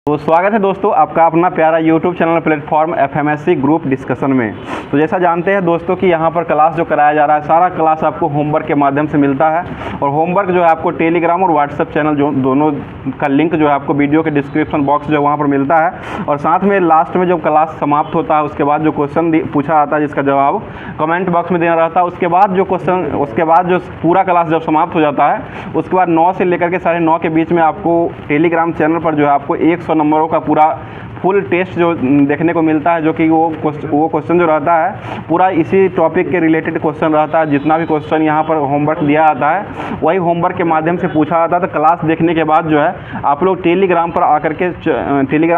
तो स्वागत है दोस्तों आपका अपना प्यारा YouTube channel platform FMSC group discussion में। तो जैसा जानते हैं दोस्तों कि यहाँ पर क्लास जो कराया जा रहा है सारा क्लास आपको होमवर्क के माध्यम से मिलता है। और होमवर्क जो है आपको टेलीग्राम और व्हाट्सएप चैनल जो दोनों का लिंक जो है आपको वीडियो के डिस्क्रिप्शन बॉक्स जो वहाँ पर मिलता है। और साथ में लास्ट में जब क्लास समाप्त होता है उसके बाद जो क्वेश्चन पूछा जाता है जिसका जवाब कमेंट बॉक्स में देना रहता है। उसके बाद जो पूरा क्लास जब समाप्त हो जाता है उसके बाद 9 से लेकर के 9:30 के बीच में आपको टेलीग्राम चैनल पर जो है आपको 100 नंबरों का पूरा फुल टेस्ट जो देखने को मिलता है, जो कि वो क्वेश्चन जो रहता है पूरा इसी टॉपिक के रिलेटेड क्वेश्चन रहता है। जितना भी क्वेश्चन यहाँ पर होमवर्क दिया जाता है वही होमवर्क के माध्यम से पूछा जाता है। तो क्लास देखने के बाद जो है आप लोग टेलीग्राम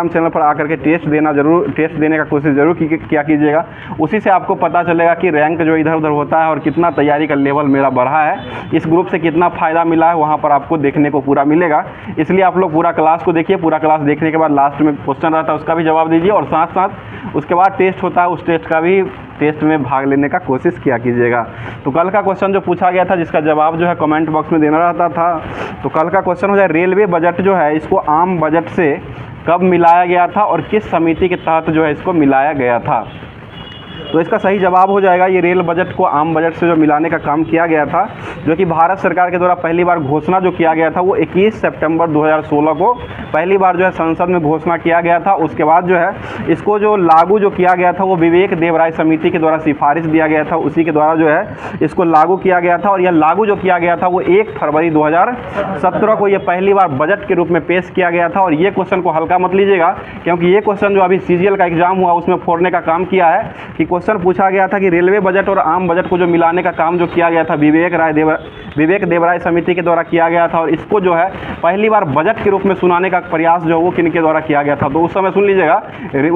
चैनल पर आकर के टेस्ट देने का कोशिश ज़रूर किया कीजिएगा। उसी से आपको पता चलेगा कि रैंक जो इधर उधर होता है और कितना तैयारी का लेवल मेरा बढ़ा है, इस ग्रुप से कितना फ़ायदा मिला है वहाँ पर आपको देखने को पूरा मिलेगा। इसलिए आप लोग पूरा क्लास को देखिए। पूरा क्लास देखने के बाद लास्ट में क्वेश्चन रहता है उसका भी जवाब दीजिए और साथ साथ उसके बाद टेस्ट होता है उस टेस्ट में भाग लेने का कोशिश किया कीजिएगा। तो कल का क्वेश्चन जो पूछा गया था जिसका जवाब जो है कमेंट बॉक्स में देना रहता था। तो कल का क्वेश्चन हो जाए रेलवे बजट जो है इसको आम बजट से कब मिलाया गया था और किस समिति के तहत जो है इसको मिलाया गया था। तो इसका सही जवाब हो जाएगा ये रेल बजट को आम बजट से जो मिलाने का काम किया गया था, जो कि भारत सरकार के द्वारा पहली बार घोषणा जो किया गया था वो 21 सितंबर 2016 को पहली बार जो है संसद में घोषणा किया गया था। उसके बाद जो है इसको जो लागू जो किया गया था वो विवेक देवराय समिति के द्वारा सिफारिश दिया गया था, उसी के द्वारा जो है इसको लागू किया गया था। और यह लागू जो किया गया था वो 1 फरवरी 2017 को ये पहली बार बजट के रूप में पेश किया गया था। और ये क्वेश्चन को हल्का मत लीजिएगा, क्योंकि ये क्वेश्चन जो अभी CGL का एग्जाम हुआ उसमें फोड़ने का काम किया है कि क्वेश्चन पूछा गया था कि रेलवे बजट और आम बजट को जो मिलाने का काम जो किया गया था विवेक देवराय समिति के द्वारा किया गया था। और इसको जो है पहली बार बजट के रूप में सुनाने का प्रयास जो है वो किनके द्वारा किया गया था। तो उस समय सुन लीजिएगा,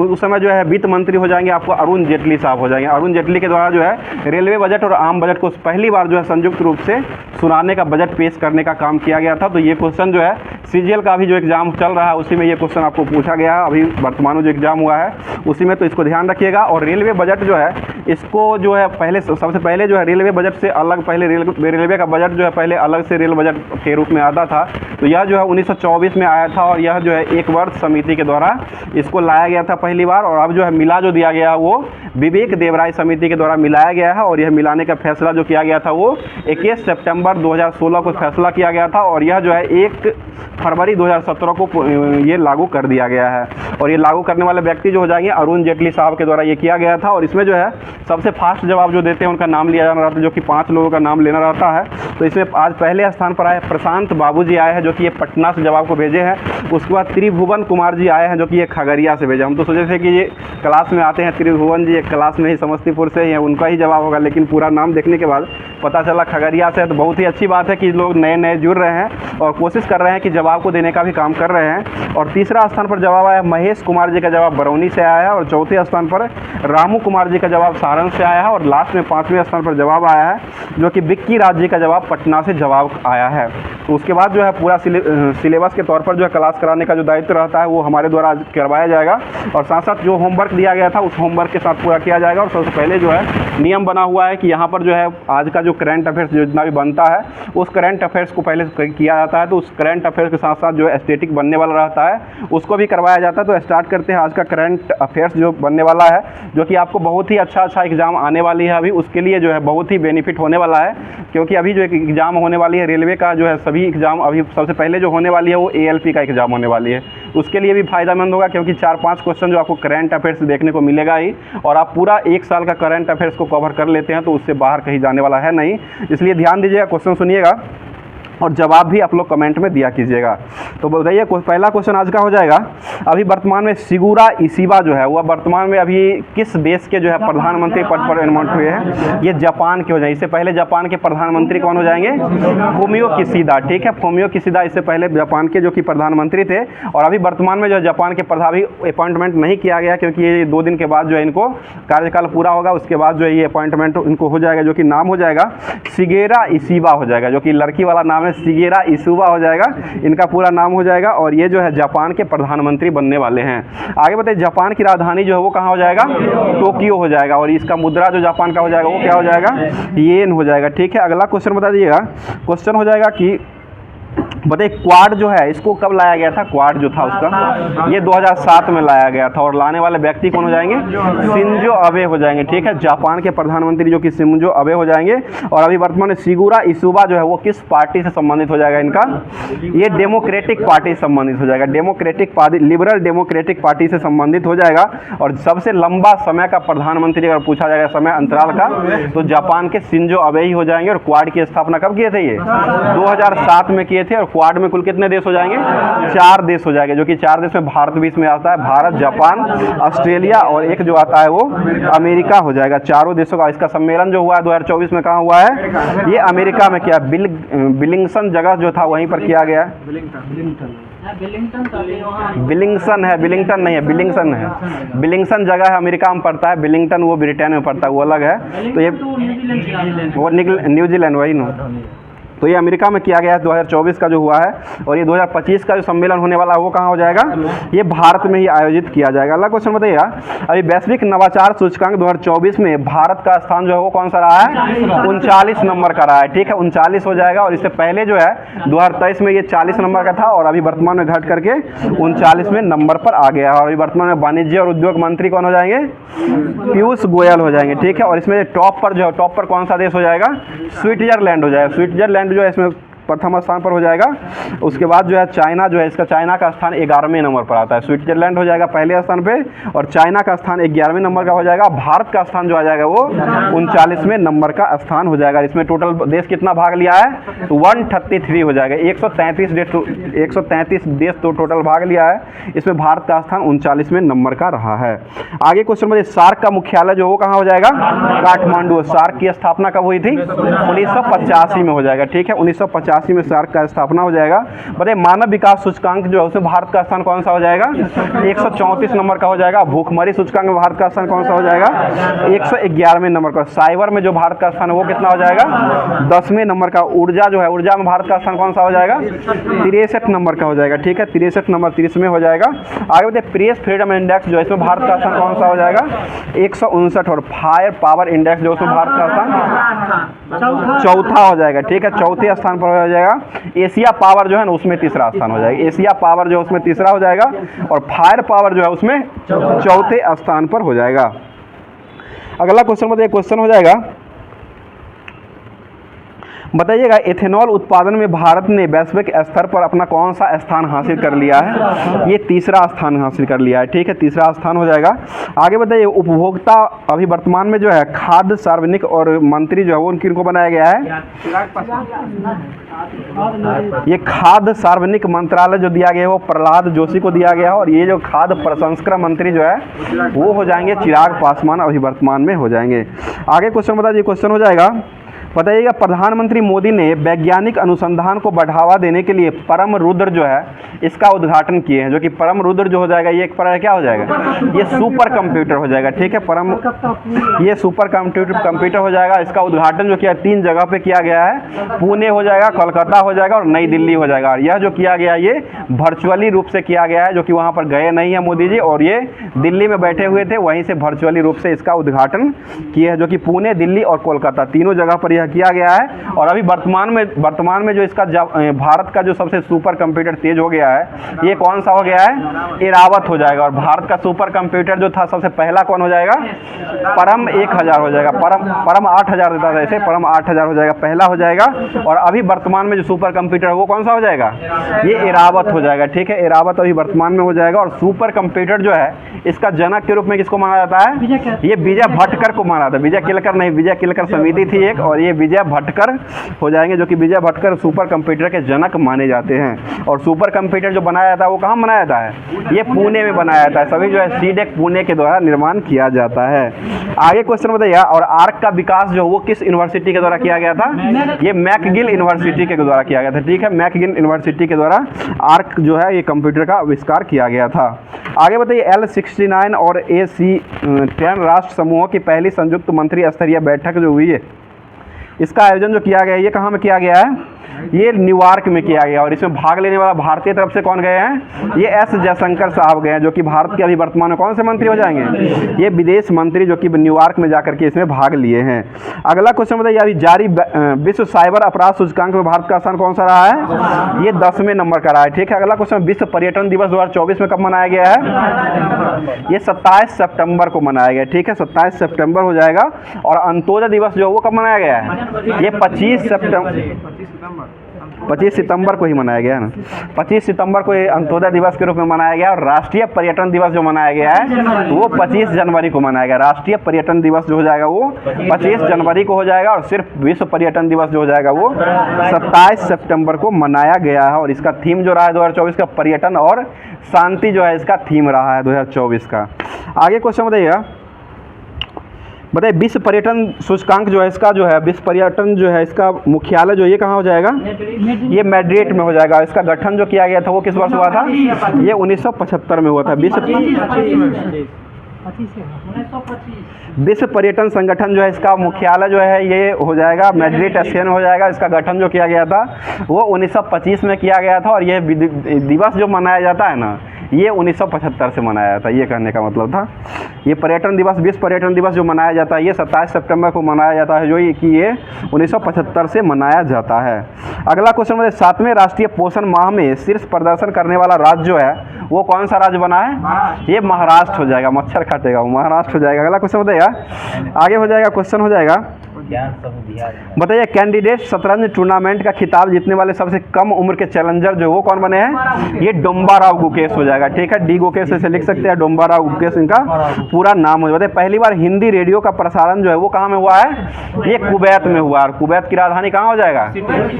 उस समय जो है वित्त मंत्री हो जाएंगे आपको अरुण जेटली साहब हो जाएंगे। अरुण जेटली के द्वारा जो है रेलवे बजट और आम बजट को पहली बार जो है संयुक्त रूप से सुनाने का बजट पेश करने का काम किया गया था। तो ये क्वेश्चन जो है CGL का भी जो एग्जाम चल रहा है उसी में ये क्वेश्चन आपको पूछा गया है, अभी वर्तमान में जो एग्जाम हुआ है उसी में। तो इसको ध्यान रखिएगा। और रेलवे बजट जो है इसको जो है सबसे पहले जो है रेलवे बजट से अलग पहले रेलवे का बजट जो है पहले अलग से रेल बजट के रूप में आता था। तो यह जो है 1924 में आया था और यह जो है एक वर्ष समिति के द्वारा इसको लाया गया था पहली बार। और अब जो है मिला जो दिया गया वो विवेक देवराय समिति के द्वारा मिलाया गया है। और यह मिलाने का फैसला जो किया गया था वो 21 सितंबर 2016 को फैसला किया गया था। और यह जो है 1 फरवरी 2017 को ये लागू कर दिया गया है। और ये लागू करने वाले व्यक्ति जो हो जाएंगे अरुण जेटली साहब के द्वारा ये किया गया था। और इसमें जो है सबसे फास्ट जवाब जो देते हैं उनका नाम लिया जाना रहता है, जो कि 5 लोगों का नाम लेना रहता है। तो इसमें आज पहले स्थान पर आए प्रशांत बाबू जी आए हैं, जो कि ये पटना से जवाब को भेजे हैं। उसके बाद त्रिभुवन कुमार जी आए हैं, जो कि ये खगड़िया से भेजे। हम तो सोचे थे कि ये क्लास में आते हैं त्रिभुवन जी, एक क्लास में ही समस्तीपुर से ही है, उनका ही जवाब होगा, लेकिन पूरा नाम देखने के बाद पता चला खगड़िया से। तो बहुत ही अच्छी बात है कि लोग नए नए जुड़ रहे हैं और कोशिश कर रहे हैं कि जवाब को देने का भी काम कर रहे हैं। और तीसरा स्थान पर जवाब आया महेश कुमार जी का जवाब बरौनी से आया है। और चौथे स्थान पर रामू कुमार जी का जवाब सारण से आया है। और लास्ट में 5वें स्थान पर जवाब आया है जो कि बिक्की राज जी का जवाब पटना से जवाब आया है। तो उसके बाद जो है पूरा सिलेबस के तौर पर जो है क्लास कराने का जो दायित्व रहता है वो हमारे द्वारा करवाया जाएगा। और साथ साथ जो होमवर्क दिया गया था उस होमवर्क के साथ पूरा किया जाएगा। और सबसे पहले जो है नियम बना हुआ है कि यहाँ पर जो है आज का जो करंट अफेयर्स जितना भी बनता है उस करंट अफेयर्स को पहले किया जाता है। तो उस करंट अफेयर्स के साथ साथ जो स्टैटिक बनने वाला रहता है उसको भी करवाया जाता है। तो स्टार्ट करते हैं आज का करंट अफेयर्स जो बनने वाला है, जो कि आपको बहुत ही अच्छा एग्जाम आने वाली है। अभी उसके लिए जो है बहुत ही बेनिफिट होने वाला है, क्योंकि अभी जो एक एग्ज़ाम होने वाली है रेलवे का जो है सभी एग्ज़ाम अभी सबसे पहले जो होने वाली है वो ALP का एग्ज़ाम होने वाली है। उसके लिए भी फ़ायदेमंद होगा, क्योंकि 4-5 क्वेश्चन जो आपको करंट अफेयर्स देखने को मिलेगा ही। और आप पूरा 1 साल का करंट अफेयर्स को कवर कर लेते हैं तो उससे बाहर कहीं जाने वाला है नहीं। इसलिए ध्यान दीजिएगा, क्वेश्चन सुनिएगा और जवाब भी आप लोग कमेंट में दिया कीजिएगा। तो बताइए पहला क्वेश्चन आज का हो जाएगा, अभी वर्तमान में सिगुरा इशिबा जो है वह वर्तमान में अभी किस देश के जो है प्रधानमंत्री पद पर नियुक्त हुए हैं। ये जापान के हो जाएंगे। इससे पहले जापान के प्रधानमंत्री कौन हो जाएंगे? Fumio Kishida. ठीक है, फुमियो किशिदा इससे पहले जापान के जो कि प्रधानमंत्री थे। और अभी वर्तमान में जो है जापान के प्रधान अपॉइंटमेंट नहीं किया गया, क्योंकि ये 2 दिन के बाद जो है इनको कार्यकाल पूरा होगा। उसके बाद जो है ये अपॉइंटमेंट इनको हो जाएगा, जो कि नाम हो जाएगा शिगेरा इशिबा हो जाएगा, जो कि लड़की वाला नाम है शिगेरा इशुबा हो जाएगा, इनका पूरा नाम हो जाएगा। और ये जो है जापान के प्रधानमंत्री बनने वाले हैं। आगे बताइए जापान की राजधानी जो है वो कहाँ हो जाएगा? टोक्यो हो जाएगा। और इसका मुद्रा जो जापान का हो जाएगा वो क्या हो जाएगा? येन हो जाएगा। ठीक है, अगला क्वेश्चन बता दीजिएगा। क्वेश्चन हो जाएगा कि बताइए क्वाड जो है इसको कब लाया गया था? क्वाड जो था उसका ये 2007 में लाया गया था, और लाने वाले व्यक्ति कौन हो जाएंगे? शिंजो अबे हो जाएंगे, ठीक है, जापान के प्रधानमंत्री जो कि शिंजो अबे हो जाएंगे। और अभी वर्तमान में शिगुरा इसुबा जो है वो किस पार्टी से संबंधित हो जाएगा इनका? ये डेमोक्रेटिक पार्टी से संबंधित हो जाएगा, democratic party, liberal democratic party से संबंधित हो जाएगा। और सबसे लंबा समय का प्रधानमंत्री अगर पूछा जाएगा समय अंतराल का, तो जापान के शिंजो अबे ही हो जाएंगे। और क्वाड की स्थापना कब किए थे? ये 2007 में किए थे। और क्वाड में कुल कितने देश हो जाएंगे? 4 देश हो जाएंगे, जो कि 4 देश में भारत भी इसमें आता है। भारत, जापान, ऑस्ट्रेलिया और एक जो आता है वो अमेरिका हो जाएगा। चारों देशों का इसका सम्मेलन जो हुआ है 2024 में कहाँ हुआ है? ये अमेरिका में किया, बिलिंगसन जगह जो था वहीं पर किया गया है। बिलिंगसन है, बिलिंगटन नहीं है, बिलिंगसन है। बिलिंगसन जगह है अमेरिका में पड़ता है, बिलिंगटन वो ब्रिटेन में पड़ता है, वो अलग है। तो ये वो न्यूजीलैंड वही ना, तो ये अमेरिका में किया गया है 2024 का जो हुआ है। और ये 2025 का जो सम्मेलन होने वाला है वो कहाँ हो जाएगा? ये भारत में ही आयोजित किया जाएगा। अगला क्वेश्चन बताइएगा, अभी वैश्विक नवाचार सूचकांक 2024 में भारत का स्थान जो है वो कौन सा रहा है? 39 नंबर का रहा है, ठीक है, 39 हो जाएगा। और इससे पहले जो है 2023 में ये 40 नंबर का था, और अभी वर्तमान में घट करके 39वें नंबर पर आ गया है। और अभी वर्तमान में वाणिज्य और उद्योग मंत्री कौन हो जाएंगे? पीयूष गोयल हो जाएंगे, ठीक है। और इसमें टॉप पर जो है, टॉप पर कौन सा देश हो जाएगा? स्विट्जरलैंड हो जाएगा। स्विट्जरलैंड जो है इसमें प्रथम स्थान पर हो जाएगा। उसके बाद जो है चाइना जो है, इसका चाइना का स्थान 11वें नंबर पर आता है। स्विट्जरलैंड हो जाएगा पहले स्थान पे, और चाइना का स्थान 11वें नंबर का हो जाएगा। भारत का स्थान जो आ जाएगा वो 39वें नंबर का स्थान हो जाएगा। इसमें टोटल देश कितना भाग लिया है? 133 हो जाएगा, 133 देश तो टोटल भाग लिया है। इसमें भारत का स्थान 39वें नंबर का रहा है। आगे क्वेश्चन में, सार्क का मुख्यालय जो वो कहाँ हो जाएगा? काठमांडू। सार्क की स्थापना कब हुई थी? 1985 में हो जाएगा, ठीक है, 1985 में सार्क का स्थापना हो जाएगा। बताइए मानव विकास सूचकांक जो है उसमें भारत का स्थान कौन सा हो जाएगा? 134 नंबर का हो जाएगा। भूखमरी सूचकांक में भारत का स्थान कौन सा हो जाएगा? 111वें नंबर का। साइबर में जो भारत का स्थान है वो कितना हो जाएगा? 10वें नंबर का। ऊर्जा जो है, ऊर्जा में भारत का स्थान कौन सा हो जाएगा? 63 नंबर का हो जाएगा, ठीक है, 63 नंबर 30 में हो जाएगा। आगे बताइए प्रेस फ्रीडम इंडेक्स जो है इसमें भारत का स्थान कौन सा हो जाएगा? 159। और फायर पावर इंडेक्स जो उसमें भारत का स्थान चौथा हो जाएगा, ठीक है, चौथे स्थान पर हो जाएगा। एशिया पावर जो है ना उसमें तीसरा स्थान हो जाएगा। एशिया पावर जो है उसमें तीसरा हो जाएगा, और फायर पावर जो है उसमें चौथे स्थान पर हो जाएगा। अगला क्वेश्चन बताइए, क्वेश्चन हो जाएगा, बताइएगा एथेनॉल उत्पादन में भारत ने वैश्विक स्तर पर अपना कौन सा स्थान हासिल कर लिया है? ये तीसरा स्थान हासिल कर लिया है, ठीक है, तीसरा स्थान हो जाएगा। आगे बताइए उपभोक्ता अभी वर्तमान में जो है खाद्य सार्वजनिक और मंत्री जो है वो किनको बनाया गया है? ये खाद्य सार्वजनिक मंत्रालय जो दिया गया है वो प्रहलाद जोशी को दिया गया है। और ये जो खाद्य प्रसंस्करण मंत्री जो है वो हो जाएंगे चिराग पासवान, अभी वर्तमान में हो जाएंगे। आगे क्वेश्चन बताइए, क्वेश्चन हो जाएगा, बताइएगा प्रधानमंत्री मोदी ने वैज्ञानिक अनुसंधान को बढ़ावा देने के लिए परम रुद्र जो है इसका उद्घाटन किए हैं। जो कि परम रुद्र जो हो जाएगा ये एक पर क्या हो जाएगा? ये सुपर कंप्यूटर हो जाएगा, ठीक है, ये सुपर कंप्यूटर हो जाएगा। इसका उद्घाटन जो किया 3 जगह पे किया गया है, पुणे हो जाएगा, कोलकाता हो जाएगा और नई दिल्ली हो जाएगा। और यह जो किया गया ये वर्चुअली रूप से किया गया है, जो कि वहाँ पर गए नहीं है मोदी जी, और ये दिल्ली में बैठे हुए थे, वहीं से वर्चुअली रूप से इसका उद्घाटन किए हैं। जो कि पुणे, दिल्ली और कोलकाता तीनों जगह पर किया गया है। और अभी वर्तमान में जो इसका भारत का जो सबसे सुपर कंप्यूटर तेज हो गया है ये कौन सा हो गया है? एरावत हो जाएगा। और भारत का सुपर कंप्यूटर जो था सबसे पहला कौन हो जाएगा? परम 1000 हो जाएगा, परम 8000 देता था, ऐसे परम 8000 हो जाएगा, पहला हो जाएगा। और अभी वर्तमान में जो सुपर कंप्यूटर है वो कौन सा हो जाएगा? ये एरावत हो जाएगा, ठीक है, एरावत अभी वर्तमान में हो जाएगा। और सुपर कंप्यूटर जो है इसका जनक के रूप में किसको माना जाता है? ये विजय भटकर को माना जाता है, विजय केलकर नहीं, विजय केलकर समिति थी एक, और ये विजय भटकर हो जाएंगे, जो कि विजय भटकर सुपर कंप्यूटर के जनक माने जाते हैं। और सुपर कंप्यूटर जो बनाया जाता है वो कहाँ बनाया जाता है? ये पुणे में बनाया जाता है। सभी जो है सीडेक पुणे के द्वारा निर्माण किया जाता है। आगे क्वेश्चन बताइए, और आर्क का विकास जो वो किस यूनिवर्सिटी के द्वारा किया गया था? ये मैकगिल यूनिवर्सिटी के द्वारा किया गया था, ठीक है, मैकगिल यूनिवर्सिटी के द्वारा आर्क जो है ये कंप्यूटर का आविष्कार किया गया था। आगे बताइए L69 और AC10 राष्ट्र समूहों की पहली संयुक्त मंत्री स्तरीय बैठक जो हुई है इसका आयोजन जो किया गया है ये कहाँ में किया गया है, ये न्यूयॉर्क में किया गया। और इसमें भाग लेने वाला भारतीय तरफ से कौन गए हैं, ये एस जयशंकर साहब गए हैं, जो कि भारत के अभी वर्तमान में कौन से मंत्री हो जाएंगे, ये विदेश मंत्री, जो कि न्यूयॉर्क में जाकर के इसमें भाग लिए हैं। अगला क्वेश्चन बताइए, अभी जारी विश्व साइबर अपराध सूचकांक में भारत का स्थान कौन सा रहा है, ये 10वें नंबर का रहा है। ठीक है, अगला क्वेश्चन, विश्व पर्यटन दिवस 2024 में कब मनाया गया है, ये 27 सितंबर को मनाया गया। ठीक है, 27 सितंबर हो जाएगा। और अंत्योदय दिवस जो है वो कब मनाया गया है, ये 25 सितंबर को ही मनाया गया है ना, 25 सितंबर को ये अंत्योदय दिवस के रूप में मनाया गया। और राष्ट्रीय पर्यटन दिवस जो मनाया गया है वो 25 जनवरी को मनाया गया। राष्ट्रीय पर्यटन दिवस जो हो जाएगा वो 25 जनवरी को हो जाएगा। और सिर्फ विश्व पर्यटन दिवस जो हो जाएगा वो 27 सितंबर को मनाया गया है। और इसका थीम जो रहा है 2024 का, पर्यटन और शांति जो है इसका थीम रहा है 2024 का। आगे क्वेश्चन बताइएगा, बताइए विश्व पर्यटन सूचकांक जो है इसका जो है, विश्व पर्यटन जो है इसका मुख्यालय जो ये कहाँ हो जाएगा, ये मैड्रिड में हो जाएगा। इसका गठन जो किया गया था वो किस वर्ष हुआ था, ये 1975 में हुआ था। विश्व पर्यटन संगठन जो है इसका मुख्यालय जो है ये हो जाएगा मैड्रिड स्पेन हो जाएगा। इसका गठन जो किया गया था वो 1925 में किया गया था। और ये दिवस जो मनाया जाता है ना, ये 1975 से मनाया जाता है, ये कहने का मतलब था। ये पर्यटन दिवस, विश्व पर्यटन दिवस जो मनाया जाता है ये 27 सितंबर को मनाया जाता है, जो कि ये 1975 से मनाया जाता है। अगला क्वेश्चन मतलब 7वें राष्ट्रीय पोषण माह में शीर्ष प्रदर्शन करने वाला राज्य जो है वो कौन सा राज्य बना है, ये महाराष्ट्र हो जाएगा। मच्छर काटेगा वो महाराष्ट्र हो जाएगा। अगला क्वेश्चन बताइएगा, आगे हो जाएगा क्वेश्चन हो जाएगा, बताइए कैंडिडेट शतरंज टूर्नामेंट का खिताब जीतने वाले सबसे कम उम्र के चैलेंजर जो वो कौन बने हैं, ये डोम्बाराव गुकेश हो जाएगा। ठीक है, डी गुकेश से लिख सकते हैं, डोम्बाराव गुकेश इनका पूरा नाम हो जाता है। पहली बार हिंदी रेडियो का प्रसारण जो है वो कहाँ में हुआ है, ये कुवैत में हुआ। और कुवैत की राजधानी कहाँ हो जाएगा,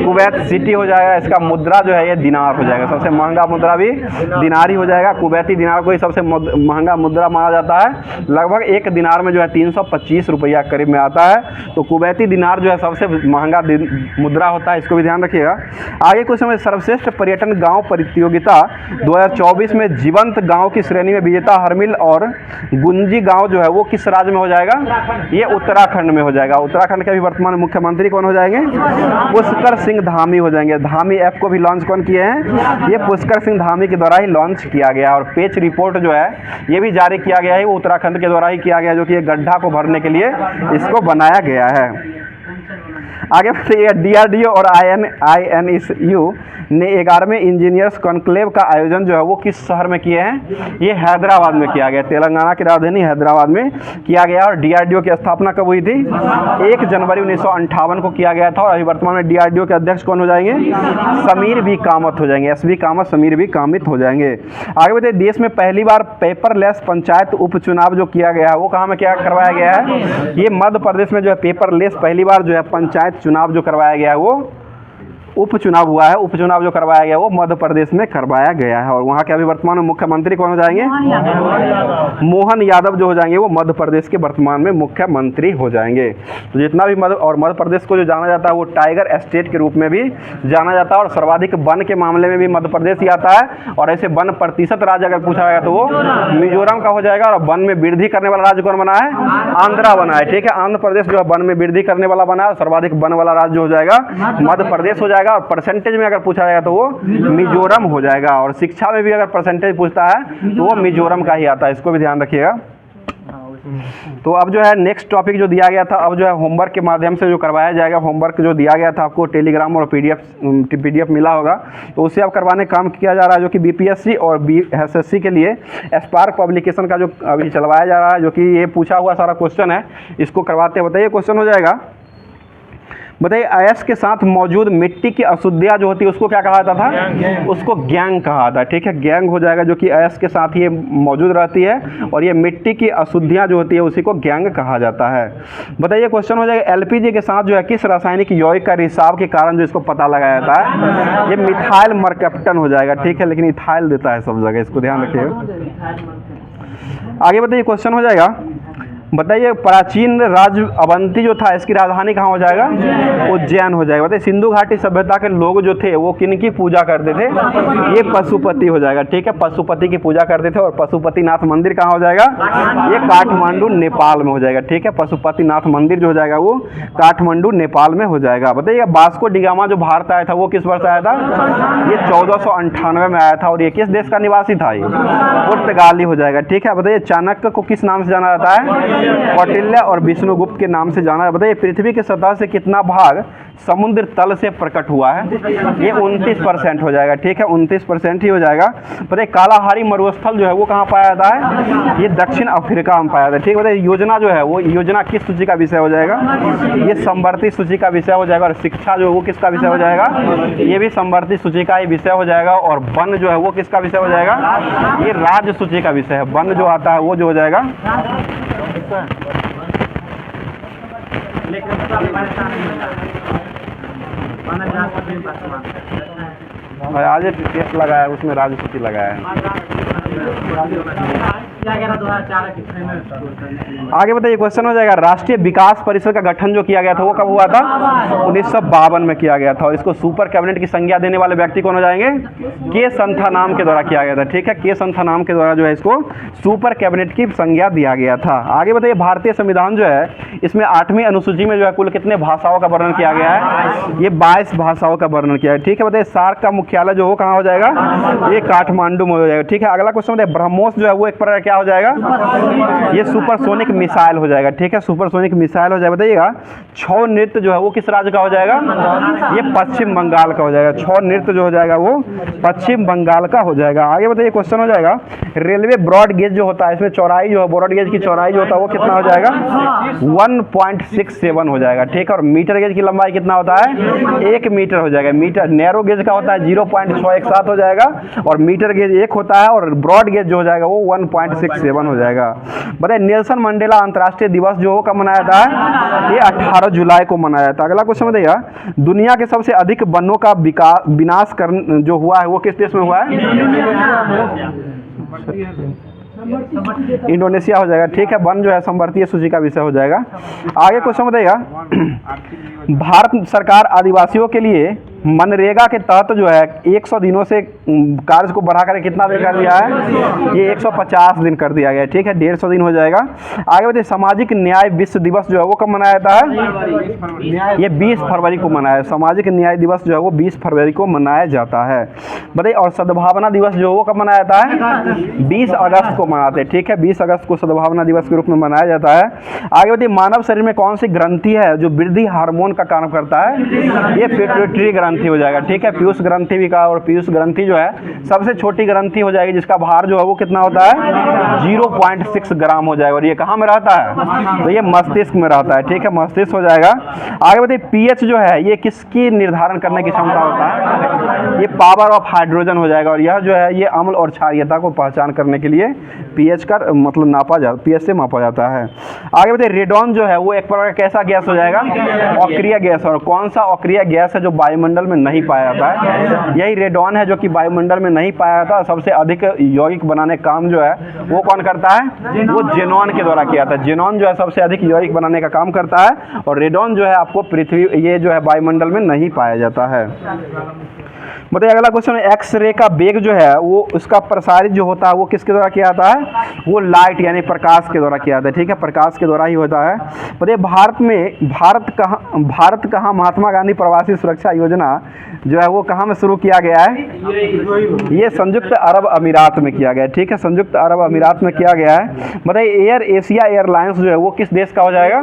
कुवैत सिटी हो जाएगा। इसका मुद्रा जो है ये दिनार हो जाएगा, सबसे महंगा मुद्रा भी दिनार ही हो जाएगा। कुवैती दिनार को ही सबसे महंगा मुद्रा माना जाता है। लगभग एक दिनार में जो है 325 रुपया करीब में आता है। तो कुवैती दिनार जो है सबसे महंगा मुद्रा होता है, इसको भी ध्यान रखिएगा। आगे कुछ समय, सर्वश्रेष्ठ पर्यटन गांव प्रतियोगिता 2024 में जीवंत गांव की श्रेणी में विजेता हरमिल और गुंजी गांव जो है वो किस राज्य में हो जाएगा, ये उत्तराखंड में हो जाएगा। उत्तराखंड के भी वर्तमान मुख्यमंत्री कौन हो जाएंगे, पुष्कर सिंह धामी हो जाएंगे। धामी ऐप को भी लॉन्च कौन किए हैं, ये पुष्कर सिंह धामी के द्वारा ही लॉन्च किया गया। और पेच रिपोर्ट जो है ये भी जारी किया गया है, वो उत्तराखंड के द्वारा ही किया गया, जो कि ये गड्ढा को भरने के लिए इसको बनाया गया है। आगे बढ़िए, डीआरडीओ और INSU ने 11वें इंजीनियर्स कॉन्क्लेव का आयोजन जो है वो किस शहर में किए हैं, ये हैदराबाद में किया गया। तेलंगाना की राजधानी हैदराबाद में किया गया। और डीआरडीओ की स्थापना कब हुई थी, 1 जनवरी 1958 को किया गया था। और अभी वर्तमान में डीआरडीओ के अध्यक्ष कौन हो जाएंगे, समीर बी कामत हो जाएंगे। SV कामत, समीर बी कामित हो जाएंगे। आगे बताइए, देश में पहली बार पेपरलेस पंचायत उपचुनाव जो किया गया है वो कहाँ में क्या करवाया गया है, ये मध्य प्रदेश में जो है पेपरलेस पहली बार जो है पंचायत चुनाव जो करवाया गया है वो उपचुनाव हुआ है। उपचुनाव जो करवाया गया वो मध्य प्रदेश में करवाया गया है। और वहाँ के अभी वर्तमान में मुख्यमंत्री कौन हो जाएंगे, मोहन यादव जो हो जाएंगे वो मध्य प्रदेश के वर्तमान में मुख्यमंत्री हो जाएंगे। तो जितना भी मध्य प्रदेश को जो जाना जाता है वो टाइगर स्टेट के रूप में भी जाना जाता है। और सर्वाधिक वन के मामले में भी मध्य प्रदेश ही आता है। और ऐसे वन प्रतिशत राज्य अगर पूछा जाएगा तो वो मिजोरम का हो जाएगा। और वन में वृद्धि करने वाला राज्य कौन बना है, आंध्रा बना है। ठीक है, आंध्र प्रदेश जो है वन में वृद्धि करने वाला बना है। सर्वाधिक वन वाला राज्य हो जाएगा मध्य प्रदेश हो जाएगा। और परसेंटेज में अगर पूछा जाएगा तो वो मिजोरम हो जाएगा। और शिक्षा में भी अगर परसेंटेज पूछता है तो वो मिजोरम का ही आता है, इसको भी ध्यान रखिएगा। तो अब जो है नेक्स्ट टॉपिक जो दिया गया था, अब जो है होमवर्क के माध्यम से जो करवाया जाएगा। होमवर्क जो दिया गया था आपको टेलीग्राम और पीडीएफ मिला होगा, तो उससे अब करवाने काम किया जा रहा है, जो कि BPSC और SSC के लिए स्पार्क पब्लिकेशन का जो अभी चलवाया जा रहा है, जो कि ये पूछा हुआ सारा क्वेश्चन है, इसको करवाते बताइए। क्वेश्चन हो जाएगा, बताइए अयस्क के साथ मौजूद मिट्टी की अशुद्धियाँ जो होती है उसको क्या कहा जाता था, उसको ग्यांग कहा था। ठीक है, ग्यांग हो जाएगा, जो कि अयस्क के साथ ये मौजूद रहती है। और ये मिट्टी की अशुद्धियाँ जो होती है उसी को ग्यांग कहा जाता है। बताइए क्वेश्चन हो जाएगा, LPG के साथ जो है किस रासायनिक यौगिक का रिसाव के कारण जो इसको पता लगाया जाता है, ये मिथाइल मरकैप्टन हो जाएगा। ठीक है, लेकिन इथाइल देता है सब जगह, इसको ध्यान रखिएगा। आगे बताइए क्वेश्चन हो जाएगा, बताइए प्राचीन राज्य अवंती जो था इसकी राजधानी कहाँ हो जाएगा? उज्जैन हो जाएगा। बताइए सिंधु घाटी सभ्यता के लोग जो थे वो किनकी पूजा करते थे? ये पशुपति हो जाएगा। ठीक है, पशुपति की पूजा करते थे। और पशुपतिनाथ मंदिर कहाँ हो जाएगा? ये काठमांडू नेपाल में हो जाएगा। ठीक है, पशुपतिनाथ मंदिर जो हो जाएगा वो काठमांडू नेपाल में हो जाएगा। बताइए वास्को डी गामा जो भारत आया था वो किस वर्ष आया था? ये 1498 में आया था। और ये किस देश का निवासी था? ये पुर्तगाली हो जाएगा। ठीक है, बताइए चाणक्य को किस नाम से जाना जाता है? कौटिल्य और विष्णुगुप्त के नाम से जाना है। बताइए पृथ्वी की सतह से कितना भाग समुद्र तल से प्रकट हुआ है? ये 29% हो जाएगा। ठीक है, 29% ही हो जाएगा। बताइए कालाहारी मरुस्थल जो है वो कहाँ पाया जाता है? ये दक्षिण अफ्रीका में पाया जाता है। ठीक है, बताइए योजना जो है वो योजना किस सूची का विषय हो जाएगा? ये समवर्ती सूची का विषय हो जाएगा। और शिक्षा जो है वो किसका विषय हो जाएगा? ये भी समवर्ती सूची का ही विषय हो जाएगा। और वन जो है वो किसका विषय हो जाएगा? ये राज्य सूची का विषय है। वन जो आता है वो जो हो जाएगा आज टेस्ट लगाया उसमें राज्य सूची लगाया है। आगे बताइए क्वेश्चन हो जाएगा राष्ट्रीय विकास परिषद का गठन जो किया गया था वो कब हुआ था? 1952 में किया गया था। और इसको सुपर कैबिनेट की संज्ञा देने वाले व्यक्ति कौन हो जाएंगे? के संथा नाम के द्वारा किया गया था। ठीक है, के संथा नाम के द्वारा जो है इसको सुपर कैबिनेट की संज्ञा दिया गया था। आगे बताइए भारतीय संविधान जो है इसमें 8वीं अनुसूची में जो है कुल कितने भाषाओं का वर्णन किया गया है? ये 22 भाषाओं का वर्णन किया है। ठीक है, बताइए सार्क का मुख्यालय जो हो कहाँ हो जाएगा? ये काठमांडू में हो जाएगा। ठीक है, अगला क्वेश्चन बताइए ब्रह्मोस जो है वो एक प्रकार क्या हो जाएगा? ये सुपरसोनिक मिसाइल हो जाएगा। ठीक है, सुपरसोनिक मिसाइल हो जाएगा। बताइएगा छौ नृत्य जो है वो किस राज्य का हो जाएगा? ये पश्चिम बंगाल का हो जाएगा। छौ नृत्य जो हो जाएगा वो पश्चिम बंगाल का हो जाएगा। आगे बताइए क्वेश्चन हो जाएगा रेलवे ब्रॉड गेज जो होता है इसमें चौड़ाई जो है ब्रॉड गेज की चौड़ाई जो होता है वो कितना हो जाएगा? 1.67 हो जाएगा। ठीक है, और मीटर गेज की लंबाई कितना होता है? 1 मीटर हो जाएगा। मीटर नैरो गेज का होता है 0.617 हो जाएगा। और मीटर गेज 1 होता है। और ब्रॉड गेज जो हो जाएगा वो 1.67 हो जाएगा। बताइए नेल्सन मंडेला अंतर्राष्ट्रीय दिवस जो कब मनाया जाता है? ये 18 जुलाई को मनाया जाता है। अगला क्वेश्चन बताइएगा दुनिया के सबसे अधिक वनों का विनाश जो हुआ है वो किस देश में हुआ है? इंडोनेशिया हो जाएगा। ठीक है, वन जो है संवर्तीय सूची का विषय हो जाएगा। आगे क्वेश्चन बताइएगा भारत सरकार आदिवासियों के लिए मनरेगा के तहत जो है 100 दिनों से कार्य को बढ़ाकर कितना दिन कर दिया है? ये 150 दिन कर दिया गया। ठीक है, 150 दिन हो जाएगा। आगे बताइए सामाजिक न्याय विश्व दिवस जो है वो कब मनाया जाता है? ये 20 फरवरी को मनाया। सामाजिक न्याय दिवस जो है वो 20 फरवरी को मनाया जाता है। बताइए और सद्भावना दिवस जो है वो कब मनाया जाता है? 20 अगस्त को मनाते हैं। ठीक है, 20 अगस्त को सद्भावना दिवस के रूप में मनाया जाता है। आगे बताइए मानव शरीर में कौन सी ग्रंथि है जो वृद्धि हार्मोन का काम करता है? ये पिट्यूटरी ग्रंथि हो जाएगा। ठीक है, पीयूष ग्रंथि भी कहा। और पीयूष ग्रंथि जो है सबसे छोटी ग्रंथि हो जाएगी जिसका भार जो है वो कितना होता है? 0.6 ग्राम हो जाएगा। और ये कहाँ में रहता है? तो ये मस्तिष्क में रहता है। ठीक है, मस्तिष्क हो जाएगा। आगे बताइए पीएच जो है ये किसकी निर्धारण करने की क्षमता होता है? ये पावर ऑफ हाइड्रोजन हो जाएगा। और यह जो है ये अम्ल और क्षारीयता को पहचान करने के लिए पीएच का मतलब नापा जाता, पीएच से मापा जाता है। आगे बताइए रेडॉन जो है वो एक प्रकार का कैसा गैस हो जाएगा? अक्रिय गैस। और कौन सा अक्रिय गैस है जो वायुमंडल में नहीं पाया जाता है? यही रेडॉन है जो कि वायुमंडल में नहीं पाया जाता। सबसे अधिक यौगिक बनाने का काम जो है वो कौन करता है? वो जेनॉन के द्वारा किया था। जेनॉन जो है सबसे अधिक यौगिक बनाने का काम करता है। और रेडॉन जो है आपको पृथ्वी ये जो है वायुमंडल में नहीं पाया जाता है। बताइए अगला क्वेश्चन एक्सरे का वेग जो है वो उसका प्रसारित जो होता है वो किसके द्वारा किया जाता है? वो लाइट यानी प्रकाश के द्वारा किया जाता है। ठीक है, प्रकाश के द्वारा ही होता है। बताइए भारत कहाँ महात्मा गांधी प्रवासी सुरक्षा योजना जो है वो कहाँ में शुरू किया गया है? ये संयुक्त अरब अमीरात में किया गया है। ठीक है, संयुक्त अरब अमीरात में किया गया है। बताइए एयर एशिया एयरलाइंस जो है वो किस देश का हो जाएगा?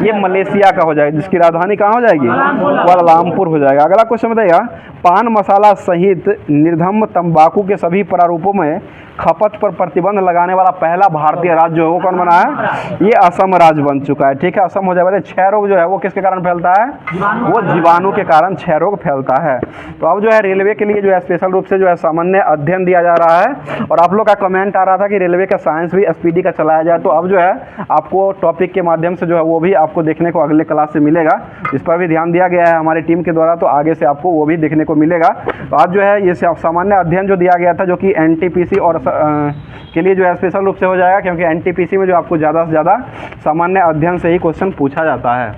ये मलेशिया का हो जाएगा जिसकी राजधानी कहाँ हो जाएगी? कुआलालंपुर हो जाएगा। अगला क्वेश्चन बताइएगा पान मसाला सहित निर्धम्म तंबाकू के सभी प्रारूपों में खपत पर प्रतिबंध लगाने वाला पहला भारतीय राज्य जो है वो कौन बना है? ये असम राज्य बन चुका है। ठीक है, असम हो जाएगा। क्षय रोग जो है वो किसके कारण फैलता है? वो जीवाणु के कारण क्षय रोग फैलता है। तो अब जो है रेलवे के लिए जो है स्पेशल रूप से जो है सामान्य अध्ययन दिया जा रहा है। और आप लोग का कमेंट आ रहा था कि रेलवे का साइंस भी SPD का चलाया जाए। तो अब जो है आपको टॉपिक के माध्यम से जो है वो भी आपको देखने को अगले क्लास से मिलेगा। इस पर भी ध्यान दिया गया है हमारी टीम के द्वारा। तो आगे से आपको वो भी देखने को मिलेगा। तो आज जो है ये सामान्य अध्ययन जो दिया गया था जो कि NTPC और के लिए जो है स्पेशल रूप से हो जाएगा, क्योंकि एनटीपीसी में जो आपको ज़्यादा से ज़्यादा सामान्य अध्ययन से ही क्वेश्चन पूछा जाता है।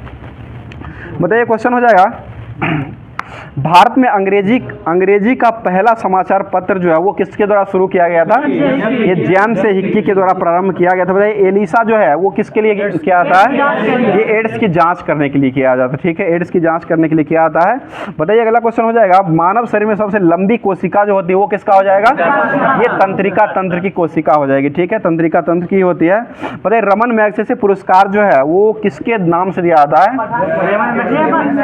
बताइए क्वेश्चन हो जाएगा, भारत में अंग्रेजी का पहला समाचार पत्र जो है वो किसके द्वारा शुरू किया गया था? ये जेम्स हिक्की के द्वारा प्रारंभ किया गया था। बताइए एलिसा जो है वो किसके लिए किया जाता है? ये एड्स की जांच करने के लिए किया जाता है। ठीक है, एड्स की जांच करने के लिए किया जाता है। बताइए अगला क्वेश्चन हो जाएगा, मानव शरीर में सबसे लंबी कोशिका जो होती है वो किसका हो जाएगा? ये तंत्रिका तंत्र की कोशिका हो जाएगी। ठीक है, तंत्रिका तंत्र की होती है। बताइए रमन मैग्सेसे पुरस्कार जो है वो किसके नाम से दिया जाता है?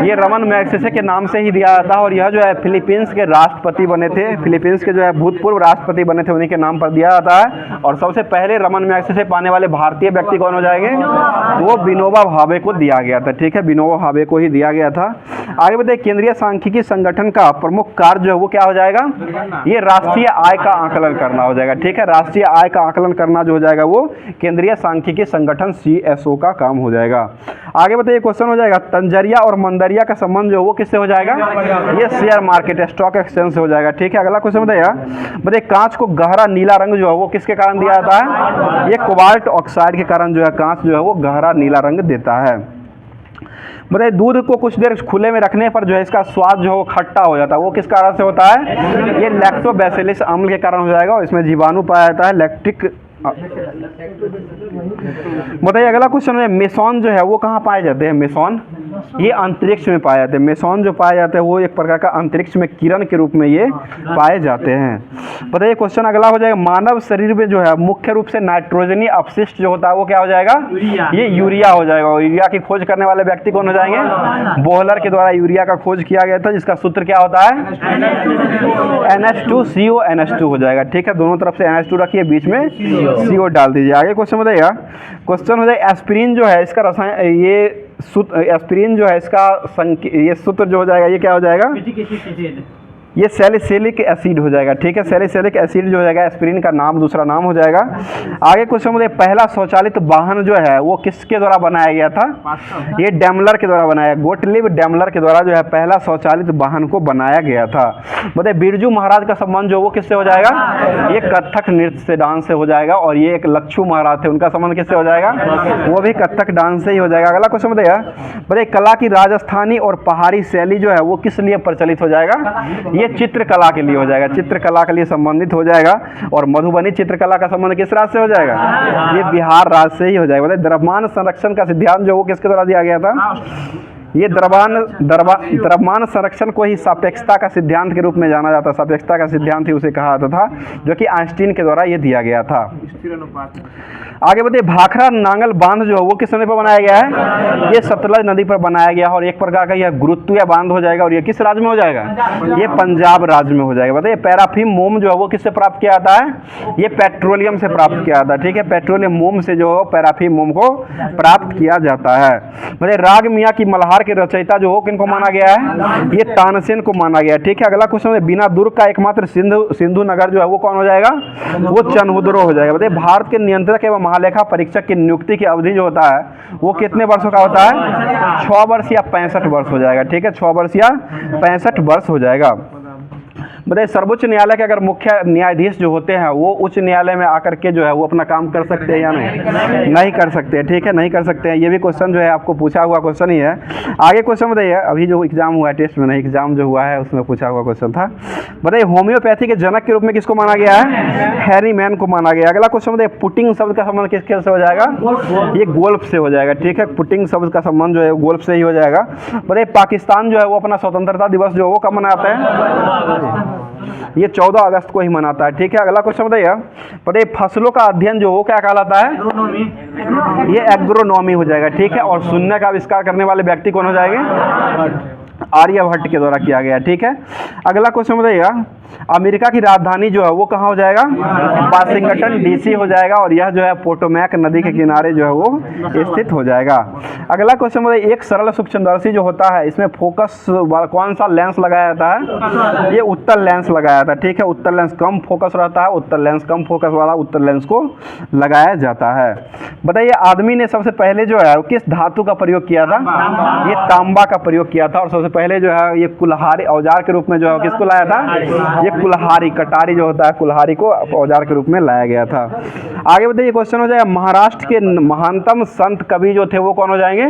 ये रमन मैग्सेसे के नाम से ही दिया जाता है, और यह जो है फिलीपींस के राष्ट्रपति बने थे, फिलीपींस के जो है भूतपूर्व राष्ट्रपति बने थे, उन्हीं के नाम पर दिया जाता है। और सबसे पहले रमन मैग्सेसे पाने वाले भारतीय व्यक्ति कौन हो जाएंगे? वो विनोबा भावे को दिया गया था। ठीक है, विनोबा भावे को ही दिया गया था। आगे बताइए केंद्रीय सांख्यिकी संगठन का प्रमुख कार्य जो है वो क्या हो जाएगा? ये राष्ट्रीय आय का आकलन करना हो जाएगा। ठीक है, राष्ट्रीय आय का आकलन करना जो हो जाएगा वो केंद्रीय सांख्यिकी संगठन CSO का काम हो जाएगा। आगे बताइए क्वेश्चन हो जाएगा, तंजरिया और मंदरिया का संबंध जो है वो किससे हो जाएगा? ये शेयर मार्केट स्टॉक एक्सचेंज से हो जाएगा। ठीक है, अगला क्वेश्चन बताइए कांच को गहरा नीला रंग जो है वो किसके कारण दिया जाता है? ये कोबाल्ट ऑक्साइड के कारण जो है कांच जो है वो गहरा नीला रंग देता है। बताइए दूध को कुछ देर खुले में रखने पर जो है इसका स्वाद जो है वो खट्टा हो जाता है, वो किस कारण से होता है? ये लैक्टोबैसिलस अम्ल के कारण हो जाएगा, और इसमें जीवाणु पाया जाता है लैक्टिक। बताइए अगला क्वेश्चन है, मेसॉन जो है वो कहाँ पाए जाते हैं? मेसॉन ये अंतरिक्ष में पाए जाते हैं। मेसॉन जो पाए जाते हैं वो एक प्रकार का अंतरिक्ष में किरण के रूप में ये पाए जाते हैं। बताइए क्वेश्चन अगला हो जाएगा, मानव शरीर में जो है मुख्य रूप से नाइट्रोजनी अपशिष्ट जो होता है वो क्या हो जाएगा? ये यूरिया हो जाएगा। और यूरिया की खोज करने वाले व्यक्ति कौन हो जाएंगे? बोहलर के द्वारा यूरिया का खोज किया गया था, जिसका सूत्र क्या होता है? NH2CO NH2 हो जाएगा। ठीक है, दोनों तरफ से NH2 रखिए, बीच में CO डाल दीजिए। आगे क्वेश्चन बताइएगा, क्वेश्चन हो जाए एस्पिरिन जो है इसका रसायन, ये एस्पिरिन जो है इसका ये सूत्र जो हो जाएगा ये क्या हो जाएगा? ये सैलिसिलिक एसिड हो जाएगा। ठीक है, सैलिसिलिक एसिड जो हो जाएगा एस्पिरिन का नाम, दूसरा नाम हो जाएगा। आगे क्वेश्चन में पहला स्वचालित वाहन जो है वो किसके द्वारा बनाया गया था? ये डैमलर के द्वारा बनाया, गोटलिब डैमलर के द्वारा जो है पहला स्वचालित वाहन को बनाया गया था। बताइए बिरजू महाराज का संबंध जो वो किससे हो जाएगा? ये कथक नृत्य से, डांस से हो जाएगा। और ये एक लच्छू महाराज थे, उनका संबंध किससे हो जाएगा? वो भी कथक डांस से ही हो जाएगा। अगला क्वेश्चन बताइए कला की राजस्थानी और पहाड़ी शैली जो है वो किस लिए प्रचलित हो जाएगा? ये चित्रकला के लिए हो जाएगा, चित्रकला के लिए संबंधित हो जाएगा। और मधुबनी चित्रकला का संबंध किस राज्य से हो जाएगा? ये बिहार राज्य से ही हो जाएगा। बताइए द्रव्यमान संरक्षण का सिद्धांत जो वो किसके द्वारा दिया गया था? ये द्रव्यमान संरक्षण को ही सापेक्षता का सिद्धांत के रूप में जाना जाता है। सापेक्षता का सिद्धांत ही उसे कहा जाता था, जो कि आइंस्टीन के द्वारा ये दिया गया था। आगे बताइए भाखड़ा नांगल बांध जो है वो किस नदी पर बनाया गया है? ये सतलज नदी पर बनाया गया, और एक प्रकार का यह गुरुत्वीय बांध हो जाएगा। और ये किस राज्य में हो जाएगा? ये पंजाब राज्य में हो जाएगा। बताइए पैराफिन मोम जो है वो किससे प्राप्त किया जाता है? ये पेट्रोलियम से प्राप्त किया जाता है। ठीक है, पेट्रोलियम मोम से जो पैराफिन मोम को प्राप्त किया जाता है। बताइए राग मियाँ की मल्हार के रचयिता जो हो किनको माना गया है? ये तानसेन को माना गया। ठीक है, अगला क्वेश्चन है बिना दुर्ग का एकमात्र सिंधु नगर जो है वो कौन हो जाएगा? वो चनहुद्रो हो जाएगा। बताइए भारत के नियंत्रक एवं महालेखा परीक्षक की नियुक्ति की अवधि जो होता है वो कितने वर्षों का होता है? 6 वर्ष या 65 वर्ष हो जाएगा। ठीक है, 6 वर्ष या 65 वर्ष हो जाएगा। बताइए सर्वोच्च न्यायालय के अगर मुख्य न्यायाधीश जो होते हैं वो उच्च न्यायालय में आकर के जो है वो अपना काम कर सकते हैं या नहीं कर सकते? ठीक है, नहीं कर सकते हैं। ये भी क्वेश्चन जो है आपको पूछा हुआ क्वेश्चन ही है। आगे क्वेश्चन बताइए, अभी जो एग्जाम हुआ है, टेस्ट में नहीं, एग्जाम जो हुआ है उसमें पूछा हुआ क्वेश्चन था। बताइए होम्योपैथी के जनक के रूप में किसको माना गया है? हैरी मैन को माना गया। अगला क्वेश्चन बताइए पुटिंग शब्द का संबंध किस खेल से हो जाएगा? ये गोल्फ से हो जाएगा। ठीक है, पुटिंग शब्द का संबंध जो है गोल्फ से ही हो जाएगा। बताइए पाकिस्तान जो है वो अपना स्वतंत्रता दिवस जो है वो कब मनाता है? ये 14 अगस्त को ही मनाता है। ठीक है, अगला क्वेश्चन बताइए फसलों का अध्ययन जो हो क्या कहलाता है? ये एग्रोनॉमी हो जाएगा। ठीक है, और शून्य का आविष्कार करने वाले व्यक्ति कौन हो जाएंगे? आर्यभट्ट के द्वारा किया गया। ठीक है, अगला क्वेश्चन बताइएगा अमेरिका की राजधानी जो है वो कहाँ हो जाएगा? वाशिंगटन DC हो जाएगा। और यह जो है पोटोमैक नदी के किनारे जो है वो स्थित हो जाएगा। अगला क्वेश्चन बताइए एक सरल सूक्ष्मदर्शी जो होता है इसमें फोकस कौन सा लेंस लगाया जाता है? ये उत्तल लेंस लगाया जाता है। ठीक है, उत्तल लेंस कम फोकस रहता है, उत्तल लेंस कम फोकस वाला उत्तल लेंस को लगाया जाता है। बताइए आदमी ने सबसे पहले जो है किस धातु का प्रयोग किया था? ये तांबा का प्रयोग किया था। और सबसे पहले जो है ये कुल्हाड़ी औजार के रूप में जो है किसको लाया था? ये कुल्हाड़ी, कटारी जो होता है, कुल्हाड़ी को औजार के रूप में लाया गया था। आगे बताइए क्वेश्चन हो जाएगा, महाराष्ट्र के महानतम संत कवि जो थे वो कौन हो जाएंगे?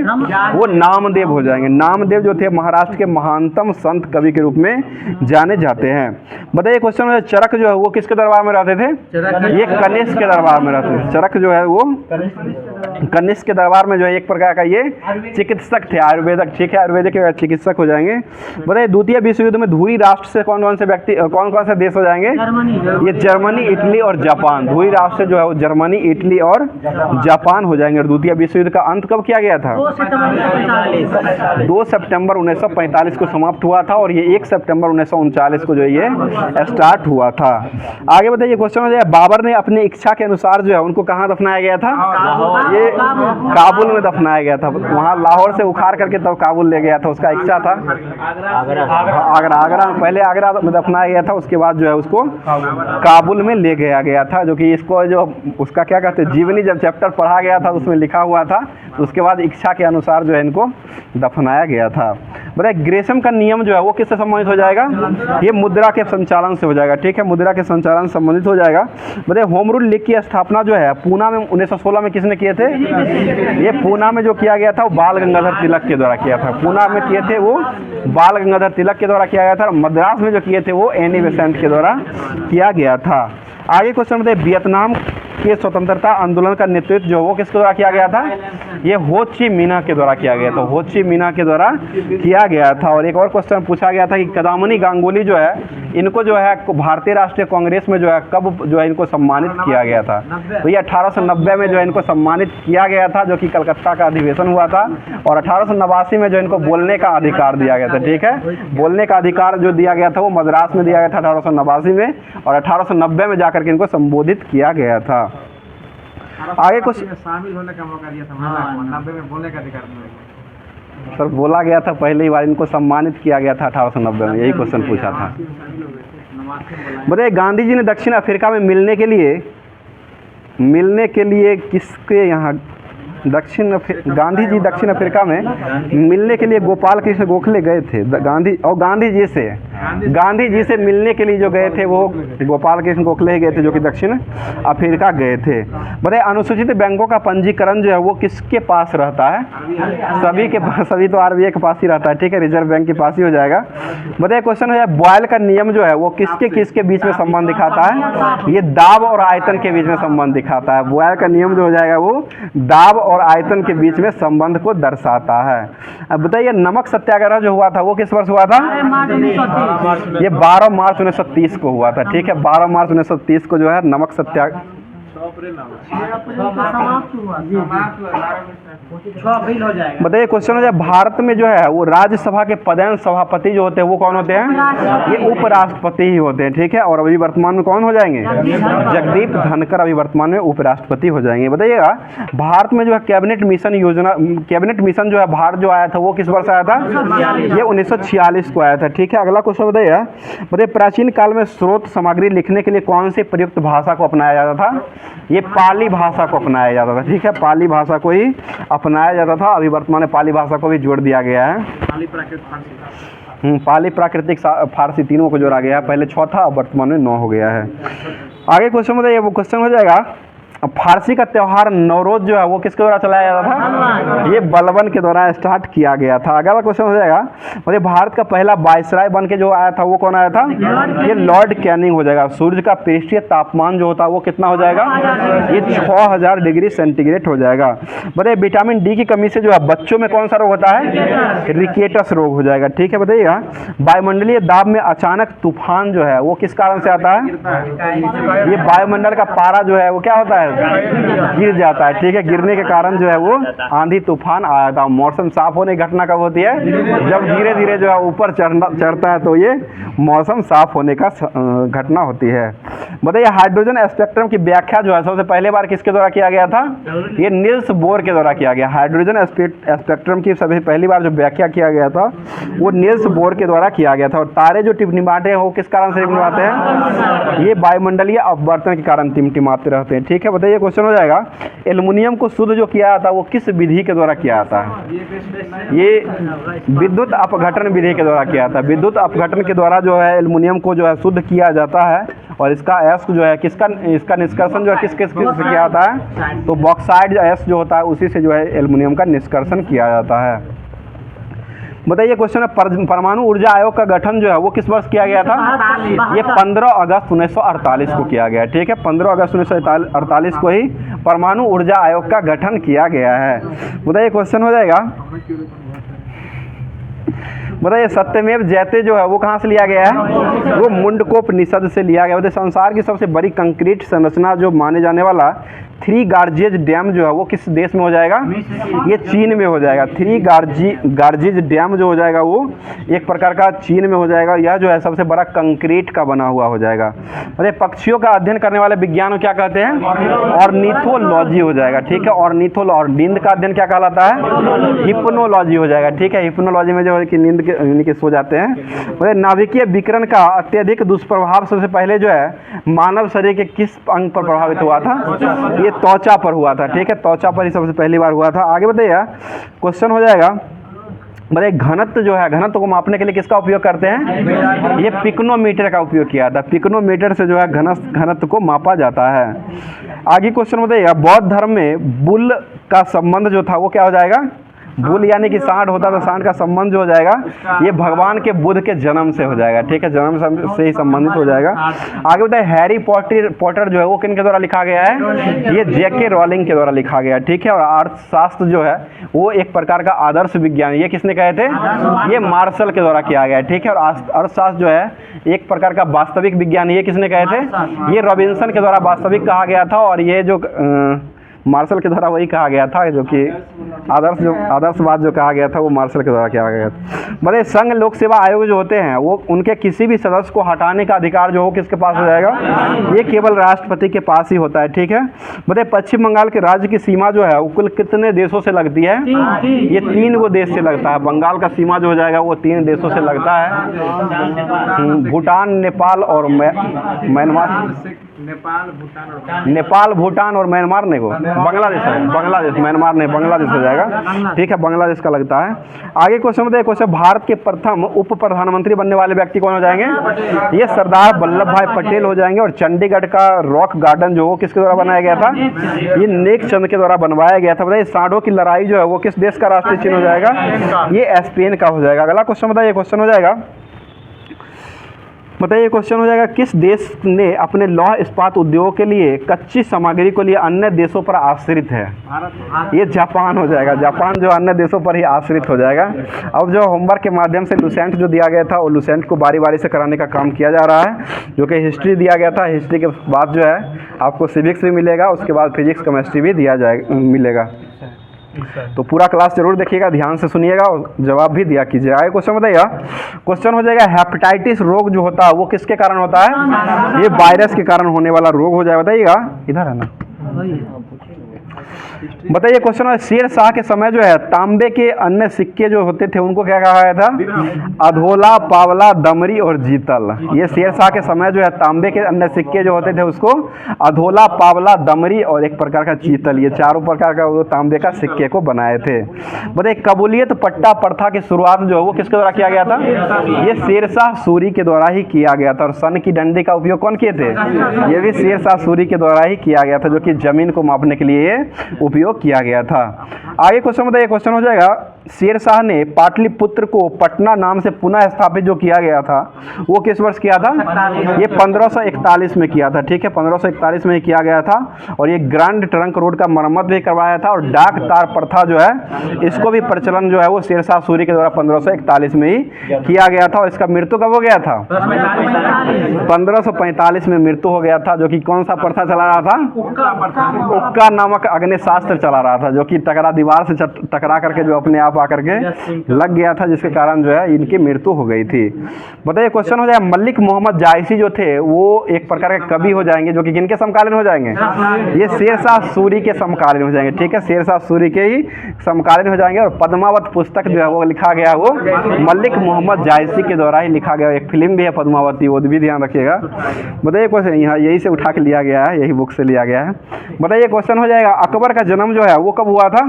वो नामदेव हो जाएंगे। नामदेव जो थे महाराष्ट्र के महानतम संत कवि के रूप में जाने जाते हैं। बताइए क्वेश्चन है, चरक जो है वो किसके दरबार में रहते थे? ये कनिष्क के दरबार में रहते थे। चरक जो है वो कनिष्क के दरबार में जो है एक प्रकार का ये चिकित्सक थे, आयुर्वेदक, ठीक है, आयुर्वेदिक के चिकित्सक हो जाएंगे। बताइए द्वितीय विश्व युद्ध में धुरी राष्ट्र से कौन कौन से व्यक्ति, कौन कौन से देश हो जाएंगे? ये जर्मनी, इटली और जापान। धुरी राष्ट्र से जो है वो जर्मनी, इटली और जापान हो जाएंगे। और द्वितीय विश्व युद्ध का अंत कब किया गया था? 2 सितंबर 1945 को समाप्त हुआ था और ये 1 सितंबर 1939 को जो ये स्टार्ट हुआ था। आगे बताइए क्वेश्चन हो जाए, बाबर ने अपनी इच्छा के अनुसार जो है उनको कहाँ दफनाया गया था? ये काबुल में दफनाया गया था। वहाँ लाहौर से उखाड़ करके तब काबुल ले गया था, उसका इच्छा था। आगरा में, पहले आगरा में दफनाया गया था, उसके बाद जो है उसको काबुल में ले गया था। जो कि इसको जो उसका क्या कहते हैं, जीवनी जब चैप्टर पढ़ा गया था उसमें लिखा हुआ था, तो उसके बाद इच्छा के अनुसार जो है इनको दफनाया गया था। बताइए ग्रेशम का नियम जो है वो किससे संबंधित हो जाएगा? ये मुद्रा के संचालन से हो जाएगा, ठीक है, मुद्रा के संचालन से संबंधित हो जाएगा। बताइए होम रूल लीग की स्थापना जो है पूना में 1916 में किसने किए थे? ये पूना में जो किया गया था वो बाल गंगाधर तिलक के द्वारा किया था। पूना में किए थे वो बाल गंगाधर तिलक के द्वारा किया गया था। मद्रास में जो किए थे वो एनी बेसेंट के द्वारा किया गया था। आगे क्वेश्चन बताइए, वियतनाम के स्वतंत्रता आंदोलन का नेतृत्व जो वो किसके द्वारा किया गया था? ये हो ची मिन्ह के द्वारा किया गया था। हो ची मिन्ह के द्वारा किया गया था। और एक और क्वेश्चन पूछा गया था कि कदामनी गांगुली जो है इनको जो है भारतीय राष्ट्रीय कांग्रेस में जो है कब जो है इनको सम्मानित किया गया था? तो ये 1890 में जो है इनको सम्मानित किया गया था, जो कि कलकत्ता का अधिवेशन हुआ था। और 1889 में जो इनको बोलने का अधिकार दिया गया था, ठीक है, बोलने का अधिकार जो दिया गया था वो मद्रास में दिया गया था 1889 में, और 1890 में जाकर के इनको संबोधित किया गया था। आगे कुछ शामिल होने का मौका दिया था, 90 में बोलने का अधिकार मिला। सर बोला गया था, पहली बार इनको सम्मानित किया गया था 1890 में, यही क्वेश्चन पूछा था। बताइए गांधी जी ने दक्षिण अफ्रीका में मिलने के लिए किसके यहाँ गांधी जी दक्षिण अफ्रीका में मिलने के लिए गोपाल कृष्ण गोखले गए थे। गांधी जी से मिलने के लिए जो गए थे वो गोपाल कृष्ण गोखले ही गए थे, जो कि दक्षिण अफ्रीका गए थे। बताइए अनुसूचित बैंकों का पंजीकरण जो है वो किसके पास रहता है? सभी के पास, सभी तो आरबीआई के पास ही रहता है, ठीक है, रिजर्व बैंक के पास ही हो जाएगा। बताइए क्वेश्चन है, बॉयल का नियम जो है वो किसके बीच में संबंध दिखाता है? ये दाब और आयतन के बीच में संबंध दिखाता है। बॉयल का नियम जो हो जाएगा वो दाब और आयतन के बीच में संबंध को दर्शाता है। अब बताइए नमक सत्याग्रह जो हुआ था वो किस वर्ष हुआ था? ये 12 मार्च 1930 को हुआ था, ठीक है, 12 मार्च 1930 को जो है नमक सत्याग्रह बताइए क्वेश्चन हो जाए, भारत में जो है वो राज्यसभा के पदेन सभापति जो होते हैं वो कौन होते हैं? ये उपराष्ट्रपति ही होते हैं, ठीक है। और अभी वर्तमान में कौन हो जाएंगे? जगदीप धनखड़ अभी वर्तमान में उपराष्ट्रपति हो जाएंगे। बताइएगा भारत में जो है कैबिनेट मिशन जो है भारत जो आया था वो किस वर्ष आया था? ये 1946 को आया था, ठीक है। अगला क्वेश्चन बताइए प्राचीन काल में स्रोत सामग्री लिखने के लिए कौन सी प्रयुक्त भाषा को अपनाया जाता था? ये पाली भाषा को अपनाया जाता था, ठीक है, पाली भाषा को ही अपनाया जाता था। अभी वर्तमान में पाली भाषा को भी जोड़ दिया गया है। पाली प्राकृतिक फारसी तीनों को जोड़ा गया है। पहले 6 था, अब वर्तमान में 9 हो गया है। आगे क्वेश्चन बताइए, वो क्वेश्चन हो जाएगा फारसी का त्यौहार नवरोज जो है वो किसके द्वारा चलाया जाता था? ये बलबन के द्वारा स्टार्ट किया गया था। अगला क्वेश्चन हो जाएगा मुझे भारत का पहला वायसराय बन के जो आया था वो कौन आया था? ये लॉर्ड कैनिंग हो जाएगा। सूर्य का पृष्ठीय तापमान जो होता है वो कितना हो जाएगा? ये 6000 डिग्री सेंटीग्रेड हो जाएगा। बताइए विटामिन डी की कमी से जो है बच्चों में कौन सा रोग होता है? रिकेटस रोग हो जाएगा, ठीक है। बताइएगा वायुमंडलीय दाब में अचानक तूफान जो है वो किस कारण से आता है? ये वायुमंडल का पारा जो है वो क्या होता है? गिर जाता है, ठीक है। गिरने के कारण जो है वो आंधी तूफान आया था। मौसम साफ होने की घटना कब होती है? जब धीरे धीरे जो है ऊपर चढ़ता है तो ये मौसम साफ होने का घटना होती है। बताइए हाइड्रोजन स्पेक्ट्रम की व्याख्या जो है सबसे पहले बार किसके द्वारा किया गया था? ये निल्स बोर के द्वारा किया गया। हाइड्रोजन स्पेक्ट्रम की सबसे पहली बार जो व्याख्या किया गया था वो निल्स बोर के द्वारा किया गया था। और तारे जो टिमटिमाते हैं वो किस कारण से टिमटिमाते हैं? ये वायुमंडलीय अपवर्तन के कारण टिमटिमाते रहते हैं, ठीक है। बताइए क्वेश्चन हो जाएगा, एल्युमिनियम को शुद्ध जो किया जाता है वो किस विधि के द्वारा किया जाता है? ये विद्युत अपघटन विधि के द्वारा किया जाता है। विद्युत अपघटन के द्वारा जो है एल्युमिनियम को जो है शुद्ध किया जाता है। और इसका एस जो है इसका निष्कर्षण जो है किस से किया जाता है? तो बॉक्साइड एस जो होता है उसी से जो है एल्युमिनियम का निष्कर्षण किया जाता है। बताइए क्वेश्चन है, परमाणु ऊर्जा आयोग का गठन जो है वो किस वर्ष किया गया था? ये 15 अगस्त 1948 को किया गया। ठीक है, 15 अगस्त 1948 को ही परमाणु ऊर्जा आयोग का गठन किया गया है। बताइए क्वेश्चन हो जाएगा, बताइए सत्यमेव जयते जो है वो कहाँ से लिया गया है? वो मुंडकोपनिषद से लिया गया। बताइए संसार की सबसे बड़ी कंक्रीट संरचना जो माने जाने वाला 3 गार्जेज डैम जो है वो किस देश में हो जाएगा? ये चीन में हो जाएगा। 3 गार्जेज डैम जो हो जाएगा वो एक प्रकार का चीन में हो जाएगा। यह जो है सबसे बड़ा कंक्रीट का बना हुआ हो जाएगा। अरे पक्षियों का अध्ययन करने वाले विज्ञान को क्या कहते हैं? ऑर्निथोलॉजी हो जाएगा। ठीक है, ऑर्निथोलॉजी। और नींद का अध्ययन क्या कहलाता है? हिप्नोलॉजी हो जाएगा। ठीक है, हिप्नोलॉजी में जो है कि नींद के सो जाते हैं। मतलब नाभिकीय विकिरण का अत्यधिक दुष्प्रभाव सबसे पहले जो है मानव शरीर के किस अंग पर प्रभावित हुआ था? ये त्वचा पर हुआ था। ठीक है, त्वचा पर ही सबसे पहली बार हुआ था। आगे बताइए क्वेश्चन हो जाएगा, बताइए घनत्व जो है, घनत्व को मापने के लिए किसका उपयोग करते हैं? ये पिकोनोमीटर का उपयोग किया था। पिकोनोमीटर से जो है घनत्व को मापा जाता है। आगे क्वेश्चन बताइएगा, बौद्ध धर्म में बुल का संबंध जो था वो क्या हो जाएगा? बुल यानी कि सांड होता था, सांड का संबंध जो हो जाएगा ये भगवान के बुद्ध के जन्म से हो जाएगा। ठीक है, जन्म से ही संबंधित हो जाएगा। आगे बताइए हैरी पॉटर जो है वो किन के द्वारा लिखा गया है? ये जेके रोलिंग के द्वारा लिखा गया। ठीक है, और अर्थशास्त्र जो है वो एक प्रकार का आदर्श विज्ञान, ये किसने कहे थे? ये मार्शल के द्वारा किया गया। ठीक है, और अर्थशास्त्र जो है एक प्रकार का वास्तविक विज्ञान, ये किसने कहे थे? ये रॉबिन्सन के द्वारा वास्तविक कहा गया था। और ये जो मार्शल के द्वारा वही कहा गया था जो कि आदर्शवाद जो कहा गया था वो मार्शल के द्वारा किया गया था। मतलब संघ लोक सेवा आयोग जो होते हैं वो उनके किसी भी सदस्य को हटाने का अधिकार जो हो किसके पास हो जाएगा? ये केवल राष्ट्रपति के पास ही होता है। ठीक है, मतलब पश्चिम बंगाल के राज्य की सीमा जो है वो कुल कितने देशों से लगती है? ये 3 देश से लगता है। बंगाल का सीमा जो हो जाएगा वो 3 देशों से लगता है, भूटान, नेपाल और म्यांमार। नेपाल, भूटान और म्यांमार नहीं, वो बांग्लादेश है। बांग्लादेश, म्यांमार नहीं, बांग्लादेश हो जाएगा। ठीक है, बांग्लादेश का लगता है। आगे क्वेश्चन बताइए, क्वेश्चन भारत के प्रथम उप प्रधानमंत्री बनने वाले व्यक्ति कौन हो जाएंगे? ये सरदार वल्लभ भाई पटेल हो जाएंगे। और चंडीगढ़ का रॉक गार्डन जो वो किसके द्वारा बनाया गया था? ये नेक चंद के द्वारा बनवाया गया था। बताइए सांडों की लड़ाई जो है वो किस देश का राष्ट्रीय चिन्ह हो जाएगा? ये स्पेन का हो जाएगा। अगला क्वेश्चन बताइए, क्वेश्चन हो जाएगा, बताइए क्वेश्चन हो जाएगा, किस देश ने अपने लौह इस्पात उद्योग के लिए कच्ची सामग्री को लिए अन्य देशों पर आश्रित है? ये जापान हो जाएगा। जापान जो अन्य देशों पर ही आश्रित हो जाएगा। अब जो होमवर्क के माध्यम से लुसेंट जो दिया गया था वो लुसेंट को बारी बारी से कराने का काम किया जा रहा है, जो कि हिस्ट्री दिया गया था। हिस्ट्री के बाद जो है आपको सिविक्स भी मिलेगा, उसके बाद फिजिक्स केमिस्ट्री भी मिलेगा। तो पूरा क्लास जरूर देखिएगा, ध्यान से सुनिएगा और जवाब भी दिया कीजिए। आगे क्वेश्चन बताइएगा, क्वेश्चन हो जाएगा हेपेटाइटिस रोग जो होता है वो किसके कारण होता है? ये वायरस के कारण होने वाला रोग हो जाएगा। बताइएगा, इधर है ना, बताइए क्वेश्चन है, शेर शाह के समय जो है तांबे के अन्य सिक्के जो होते थे उनको क्या कहा गया था? अधोला, पावला, दमरी और जीतल। ये शेर शाह के समय जो है तांबे के अन्य सिक्के जो होते थे उसको अधोला, पावला, दमरी और एक प्रकार का चीतल, ये चारों प्रकार का वो तांबे का सिक्के को बनाए थे। बताइए कबूलियत पट्टा प्रथा की शुरुआत जो है वो किसके द्वारा किया गया था? ये शेर शाह सूरी के द्वारा ही किया गया था। और सन की डंडी का उपयोग कौन किए थे? ये भी शेर शाह सूरी के द्वारा ही किया गया था, जो कि जमीन को मापने के लिए उपयोग किया गया था। आगे क्वेश्चन बताइए, क्वेश्चन हो जाएगा, शेर शाह ने पाटलिपुत्र को पटना नाम से पुनः स्थापित जो किया गया था वो किस वर्ष किया था? ये 1541 में किया था। ठीक है, 1541 में ही किया गया था। और ये ग्रैंड ट्रंक रोड का मरम्मत भी करवाया था। और डाक तार प्रथा जो है इसको भी प्रचलन जो है वो शेर शाह सूरी के द्वारा 1541 में ही किया गया था। और इसका मृत्यु कब हो गया था? 1545 में मृत्यु हो गया था। जो कि कौन सा प्रथा चला रहा था? उक्का नामक अग्निशास्त्र चला रहा था, जो कि तगड़ा दिवस दीवार से टकरा करके जो अपने आप आकर के लग गया था, जिसके कारण जो है इनकी मृत्यु हो गई थी। बताइए क्वेश्चन हो जाएगा, मलिक मोहम्मद जायसी जो थे वो एक प्रकार के कवि हो जाएंगे, जो कि किनके समकालीन हो जाएंगे? ये शेरशाह सूरी के समकालीन हो जाएंगे। ठीक है, शेरशाह सूरी के ही समकालीन हो जाएंगे। और पद्मावत पुस्तक जो है वो लिखा गया वो मलिक मोहम्मद जायसी के द्वारा ही लिखा गया। एक फिल्म भी है पद्मावती, वो भी ध्यान रखिएगा। बताइए क्वेश्चन, यहाँ यही से उठा के लिया गया है, यही बुक से लिया गया है। बताइए क्वेश्चन हो जाएगा, अकबर का जन्म जो है वो कब हुआ था?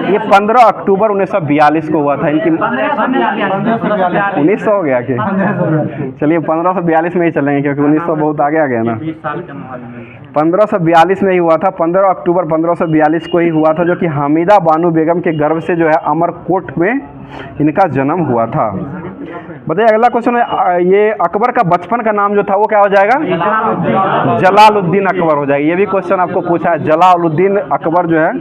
ये 15 अक्टूबर 1942 को हुआ था। इनकी 1900 हो गया कि? चलिए 1542 में ही चलेंगे, क्योंकि 1900 बहुत आगे आ गया ना। 1542 में ही हुआ था, 15 अक्टूबर 1542 को ही हुआ था, जो कि हमीदा बानो बेगम के गर्भ से जो है अमरकोट में इनका जन्म हुआ था। बताइए अगला क्वेश्चन है, ये अकबर का बचपन का नाम जो था वो क्या हो जाएगा? जलालुद्दीन अकबर हो जाएगा। ये भी क्वेश्चन आपको पूछा है, जलालुद्दीन अकबर जो है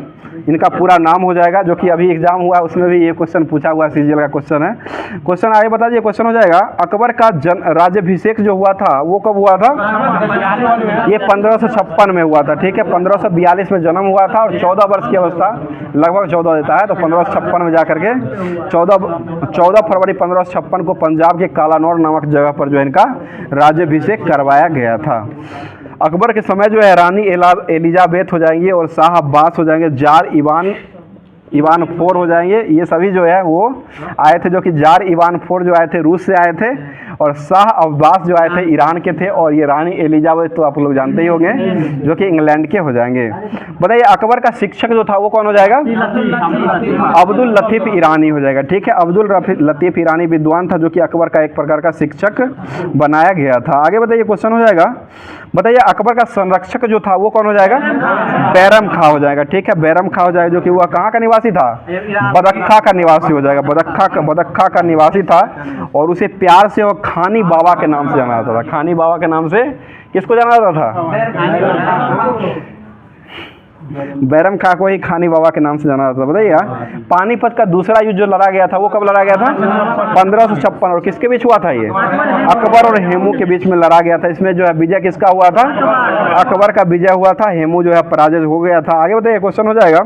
इनका पूरा नाम हो जाएगा, जो कि अभी एग्जाम हुआ है उसमें भी ये क्वेश्चन पूछा हुआ है, सीजीएल का क्वेश्चन है। क्वेश्चन आगे बता दीजिए, क्वेश्चन हो जाएगा, अकबर का राज्याभिषेक जो हुआ था वो कब हुआ था? ये 1556 में हुआ था। ठीक है, 1542 में जन्म हुआ था और 14 वर्ष की अवस्था, लगभग 14 देता है, तो 1556 में जाकर के 14 फरवरी 1556 को पंजाब के कालानौर नामक जगह पर जो है इनका राज्याभिषेक करवाया गया था। अकबर के समय जो है रानी एलिजाबेथ हो जाएंगी और शाह अब्बास हो जाएंगे, जार इवान IV हो जाएंगे। ये सभी जो है वो आए थे, जो कि जार इवान IV जो आए थे रूस से आए थे, और शाह अब्बास जो आए थे ईरान के थे, और ये रानी एलिजाबेथ तो आप लोग जानते ही होंगे, जो कि इंग्लैंड के हो जाएंगे। बताइए अकबर का शिक्षक जो था वो कौन हो जाएगा? अब्दुल लतीफ़ ईरानी हो जाएगा। ठीक है, अब्दुल लतीफ़ ईरानी विद्वान था, जो कि अकबर का एक प्रकार का शिक्षक बनाया गया था। आगे बताइए क्वेश्चन हो जाएगा, बताइए अकबर का संरक्षक जो था वो कौन हो जाएगा? बैरम खां हो जाएगा। ठीक है, बैरम खां हो जाएगा, जो कि वह कहाँ का निवासी था? बदख्खा का निवासी हो जाएगा। बदख्खा का निवासी था, और उसे प्यार से वह खानी बाबा के नाम से जाना जाता था। खानी बाबा के नाम से किसको जाना जाता था? बैरम खां को ही खानी बाबा के नाम से जाना जाता था। बताइए पानीपत का दूसरा युद्ध जो लड़ा गया था वो कब लड़ा गया था? 1556। और किसके बीच हुआ था? ये अकबर और हेमू के बीच में लड़ा गया था। इसमें जो है विजय किसका हुआ था? अकबर का विजय हुआ था, हेमू जो है पराजित हो गया था। आगे बताइए क्वेश्चन हो जाएगा,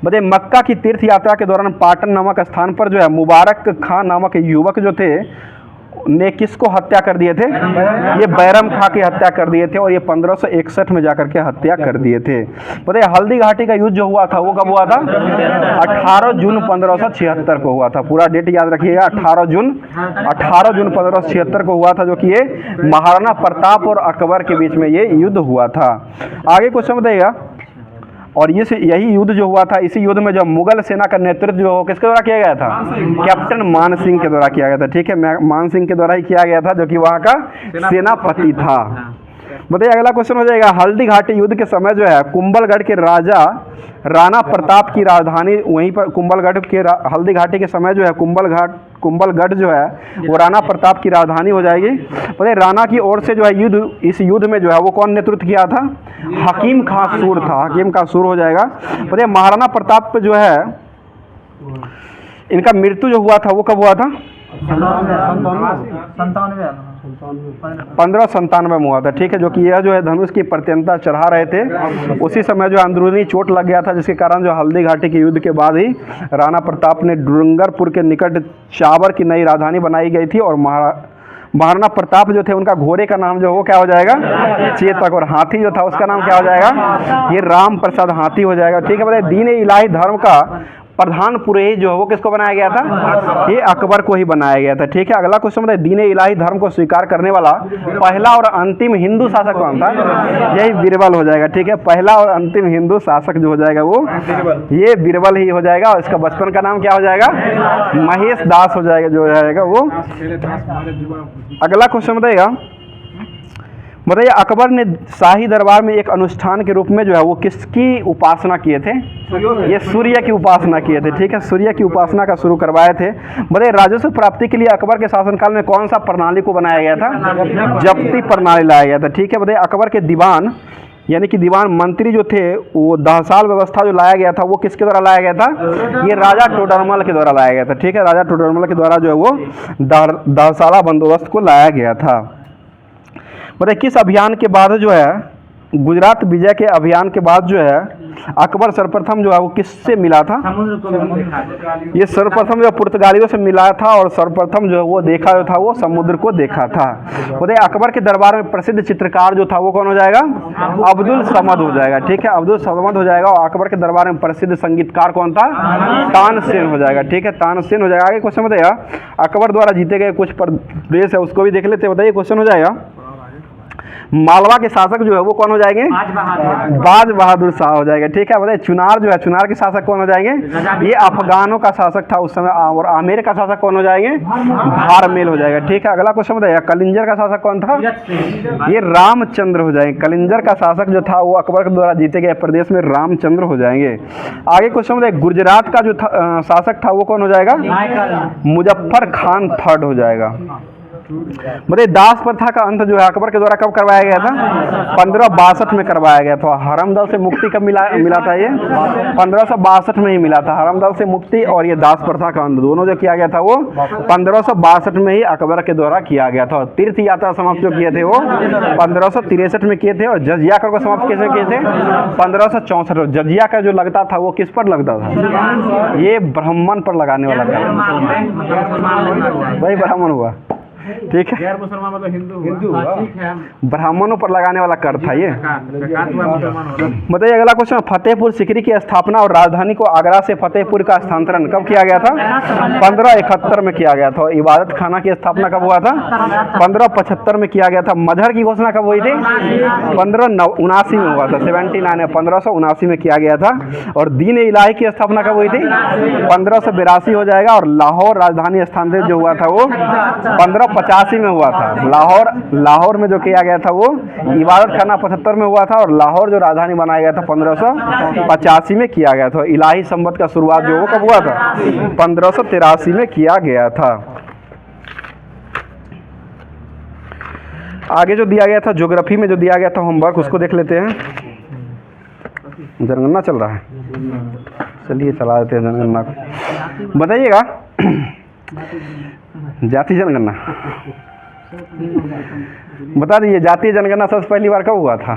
बताइए मक्का की तीर्थ यात्रा के दौरान पाटन नामक स्थान पर जो है मुबारक खां नामक युवक जो थे ने किसको हत्या कर दिए थे? ये बैरम खां की हत्या कर दिए थे, और ये 1561 में जाकर के हत्या कर दिए थे। बताइए हल्दी घाटी का युद्ध जो हुआ था वो कब हुआ था? 18 जून 1576 को हुआ था। पूरा डेट याद रखिएगा, 18 जून 1576 को हुआ था, जो कि ये महाराणा प्रताप और अकबर के बीच में ये युद्ध हुआ था। आगे क्वेश्चन बताइएगा, और ये यही युद्ध जो हुआ था, इसी युद्ध में जो मुगल सेना का नेतृत्व जो किसके द्वारा किया गया था? कैप्टन मान सिंह के द्वारा किया गया था। ठीक है, मान सिंह के द्वारा ही किया गया था, जो कि वहाँ का सेनापति था। बताइए अगला क्वेश्चन हो जाएगा, हल्दी घाटी युद्ध के समय जो है कुंभलगढ़ के राजा राणा प्रताप की राजधानी वहीं पर कुंभलगढ़ के हल्दी घाटी के समय जो है कुंभलगढ़ जो है वो राणा प्रताप की राजधानी हो जाएगी। बताइए राणा की ओर से जो है इस युद्ध में जो है वो कौन नेतृत्व किया था? हकीम खां सूर था। हकीम खां सूर हो जाएगा। बताइए महाराणा प्रताप जो है इनका मृत्यु जो हुआ था वो कब हुआ था? 1597 में हुआ था। ठीक है, जो कि यह जो है धनुष की प्रत्यंता चढ़ा रहे थे, उसी समय जो अंदरूनी चोट लग गया था, जिसके कारण जो हल्दी घाटी के युद्ध के बाद ही राणा प्रताप ने डूंगरपुर के निकट चावर की नई राजधानी बनाई गई थी, और महाराणा प्रताप जो थे उनका घोड़े का नाम जो वो क्या हो जाएगा? चेतक, और हाथी जो था उसका नाम क्या हो जाएगा? ये राम प्रसाद हाथी हो जाएगा। ठीक है, बताइए दीन इलाही धर्म का प्रधान पुरोहित जो है वो किसको बनाया गया था? ये अकबर को ही बनाया गया था। ठीक है, अगला क्वेश्चन बताइए दीन इलाही धर्म को स्वीकार करने वाला पहला और अंतिम हिंदू शासक कौन था? यही बीरबल हो जाएगा। ठीक है, पहला और अंतिम हिंदू शासक जो हो जाएगा वो ये बीरबल ही हो जाएगा, और इसका बचपन का नाम क्या हो जाएगा? महेश दास हो जाएगा, जो हो जाएगा वो। अगला क्वेश्चन बताइएगा, अकबर ने शाही दरबार में एक अनुष्ठान के रूप में जो है वो किसकी उपासना किए थे? ये सूर्य की उपासना किए थे। ठीक है, सूर्य की उपासना का शुरू करवाए थे। बताइए राजस्व प्राप्ति के लिए अकबर के शासनकाल में कौन सा प्रणाली को बनाया गया था? जब्ती प्रणाली लाया गया था। ठीक है, बताइए अकबर के दीवान यानी कि दीवान मंत्री जो थे वो दहसाल व्यवस्था जो लाया गया था वो किसके द्वारा लाया गया था? ये राजा टोडरमल के द्वारा लाया गया था। ठीक है, राजा टोडरमल के द्वारा जो है वो दहसाला बंदोबस्त को लाया गया था। बताइए किस अभियान के बाद जो है गुजरात विजय के अभियान के बाद जो है अकबर सर्वप्रथम जो है वो किससे मिला था? समुद्र को देखा था। ये सर्वप्रथम जो पुर्तगालियों से मिला था और सर्वप्रथम जो है वो देखा जो था वो समुद्र को देखा था। बताइए अकबर के दरबार में प्रसिद्ध चित्रकार जो था वो कौन हो जाएगा? अब्दुल समद हो जाएगा। ठीक है, अब्दुल समद हो जाएगा। और अकबर के दरबार में प्रसिद्ध संगीतकार कौन था? तानसेन हो जाएगा। ठीक है, तानसेन हो जाएगा। आगे क्वेश्चन बताइएगा, अकबर द्वारा जीते गए कुछ प्रदेश है उसको भी देख लेते हैं। बताइए क्वेश्चन हो जाएगा, मालवा के शासक जो है वो कौन हो जाएंगे? बाज बहादुर शाह हो जाएगा। ठीक है, बताइए चुनार जो है, चुनार के शासक कौन हो जाएंगे? ये अफगानों का शासक था उस समय। और आमेर का शासक कौन हो जाएंगे? भारमेल हो जाएगा। ठीक है, अगला क्वेश्चन बताइए, कलिंजर का शासक कौन था? ये रामचंद्र हो जाएंगे। कलिंजर का शासक जो था वो अकबर के द्वारा जीते गए प्रदेश में रामचंद्र हो जाएंगे। आगे क्वेश्चन बताइए, गुजरात का जो शासक था वो कौन हो जाएगा? मुजफ्फर खान थर्ड हो जाएगा। बताइए दास प्रथा का अंत जो है अकबर के द्वारा कब करवाया गया था? 1562 में करवाया गया था। हरमदल से मुक्ति कब मिला था? ये 1562 में ही मिला था। हरमदल से मुक्ति और ये दास प्रथा का अंत दोनों जो किया गया था वो 1562 में ही अकबर के द्वारा किया गया था। तीर्थ यात्रा समाप्त जो किए थे वो 1563 में किए थे। और जजिया कर को समाप्त कैसे किए थे? 1564। जजिया का जो लगता था वो किस पर लगता था? ये ब्राह्मण पर लगाने वाला था। वही ब्राह्मण हुआ। ठीक है, गैर मुसलमान मतलब हिंदू ठीक है, ब्राह्मणों पर लगाने वाला कर था ये। मुसलमान। बताइए अगला क्वेश्चन, फतेहपुर सीकरी की स्थापना और राजधानी को आगरा से फतेहपुर का स्थानांतरण कब किया गया था? 1571 में किया गया था। इबादत खाना की स्थापना कब हुआ था? 1575 में किया गया था। मजहर की घोषणा कब हुई थी? 1579 में हुआ था। 1579 में किया गया था। और दीन इलाही की स्थापना कब हुई थी? 1582 हो जाएगा। और लाहौर राजधानी स्थानांतरित जो हुआ था वो 1585 में हुआ था। लाहौर में जो किया गया था वो इबादत खाना 75 में हुआ था। और लाहौर जो राजधानी बनाया गया था 1585 में किया गया था। इलाही संवत का शुरुआत जो वो कब हुआ था? 1583 में किया गया था। आगे जो दिया गया था ज्योग्राफी में जो दिया गया था होमवर्क उसको देख लेते हैं। जनगणना चल रहा है, चलिए चला देते हैं जनगणना को। बताइएगा जातीय जनगणना बता दीजिए, जातीय जनगणना सबसे पहली बार कब हुआ था?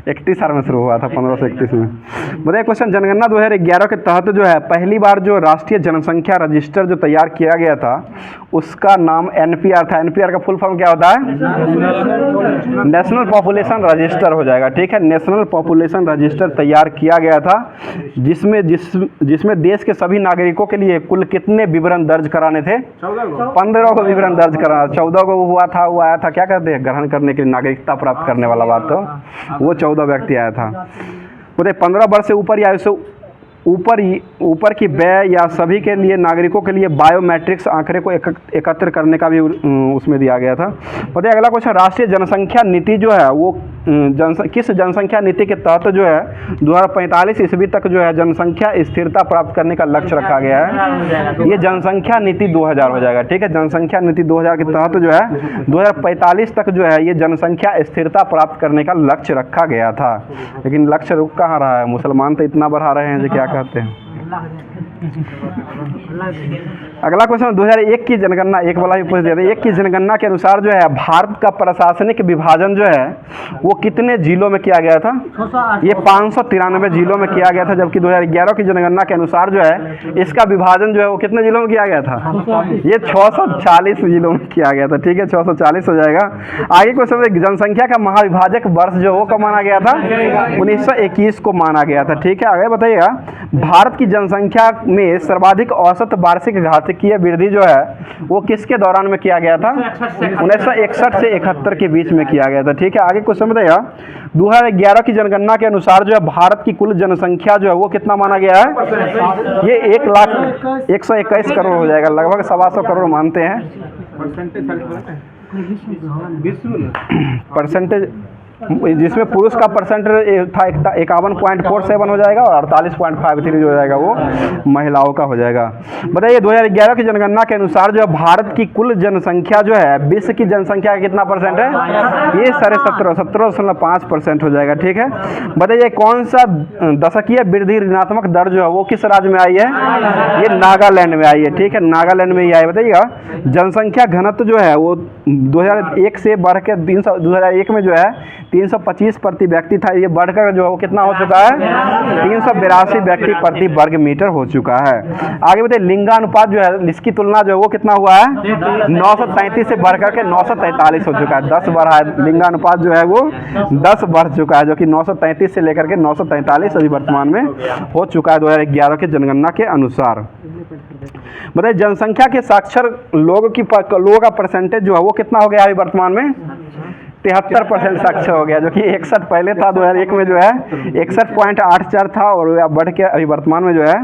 31 साल में शुरू हुआ था, 1531 में। बताइए क्वेश्चन, जनगणना 2011 के तहत जो है पहली बार जो राष्ट्रीय जनसंख्या रजिस्टर जो तैयार किया गया था उसका नाम एनपीआर था। एनपीआर का फुल फॉर्म क्या होता है? नेशनल पॉपुलेशन रजिस्टर हो जाएगा। ठीक है, नेशनल पॉपुलेशन रजिस्टर तैयार किया गया था जिसमें देश के सभी नागरिकों के लिए कुल कितने विवरण दर्ज कराने थे? 15 को विवरण दर्ज कराना। 14 को हुआ था, वो आया था क्या कहते हैं, ग्रहण करने के लिए नागरिकता प्राप्त करने वाला बात, तो वो 14 व्यक्ति आया था। बोले 15 वर्ष से ऊपर या इससे ऊपर की व्यय या सभी के लिए नागरिकों के लिए बायोमेट्रिक्स आंकड़े को एकत्र करने का भी उसमें दिया गया था। बताइए अगला क्वेश्चन, राष्ट्रीय जनसंख्या नीति जो है वो किस जनसंख्या नीति के तहत जो है 2045 ईस्वी तक जो है जनसंख्या स्थिरता प्राप्त करने का लक्ष्य रखा गया है? ये जनसंख्या नीति 2000 हो जाएगा। ठीक है, जनसंख्या नीति 2000 के तहत जो है 2045 तक जो है ये जनसंख्या स्थिरता प्राप्त करने का लक्ष्य रखा गया था। लेकिन लक्ष्य रुक कहाँ रहा है? मुसलमान तो इतना बढ़ा रहे हैं जो क्या कहते हैं। अगला क्वेश्चन, 2001 की जनगणना एक वाला भी पूछ दिया था। 1 की जनगणना के अनुसार जो है भारत का प्रशासनिक विभाजन जो है वो कितने जिलों में किया गया था? ये 593 जिलों में किया गया था। जबकि 2011 की जनगणना के अनुसार जो है इसका विभाजन जो है वो कितने जिलों में किया गया था? ये 640 जिलों में किया गया था। ठीक है, 640 हो जाएगा। आगे क्वेश्चन, जनसंख्या का महाविभाजक वर्ष जो वो कब माना गया था? 1921 को माना गया था। ठीक है, आगे बताइएगा, भारत की जनसंख्या में सर्वाधिक औसत वार्षिक घातीय वृद्धि जो है वो किसके दौरान में किया गया था? 1961 से 71 के बीच में किया गया था। ठीक है, आगे क्वेश्चन बताइएगा, 2011 की जनगणना के अनुसार जो है भारत की कुल जनसंख्या जो है वो कितना माना गया है? ये 1,121 करोड़ हो जाएगा, लगभग 125 करोड़ मानते हैं। परसेंटेज जिसमें पुरुष का परसेंट था 51.47 हो जाएगा और 48.53 जो हो जाएगा वो महिलाओं का हो जाएगा। बताइए 2011 की जनगणना के अनुसार जो है भारत की कुल जनसंख्या जो है विश्व की जनसंख्या का कितना परसेंट है? ये 17.5% हो जाएगा। ठीक है, बताइए कौन सा दशकीय वृद्धि ऋणात्मक दर जो है वो किस राज्य में आई है? ये नागालैंड में आई है। ठीक है, नागालैंड में ही आई। बताइएगा जनसंख्या घनत्व जो है वो 2001 से बढ़ के 2001 में जो है 325 प्रति व्यक्ति था, ये बढ़कर जो है वो कितना हो चुका है? 382 व्यक्ति प्रति वर्ग मीटर हो चुका है। आगे बताइए लिंगानुपात जो है इसकी तुलना जो है वो कितना हुआ है? 933 से बढ़कर के 943 हो चुका है, 10 बढ़ा है। लिंगानुपात जो है वो 10 बढ़ चुका है, जो कि 933 से लेकर के 943 अभी वर्तमान में हो चुका है 2011 के जनगणना के अनुसार। बताइए जनसंख्या के साक्षर लोगों का परसेंटेज जो है वो कितना हो गया अभी वर्तमान में? 73% साक्षर हो गया, जो कि 61 पहले था 2001 में जो है 61.84 था और बढ़ के अभी वर्तमान में जो है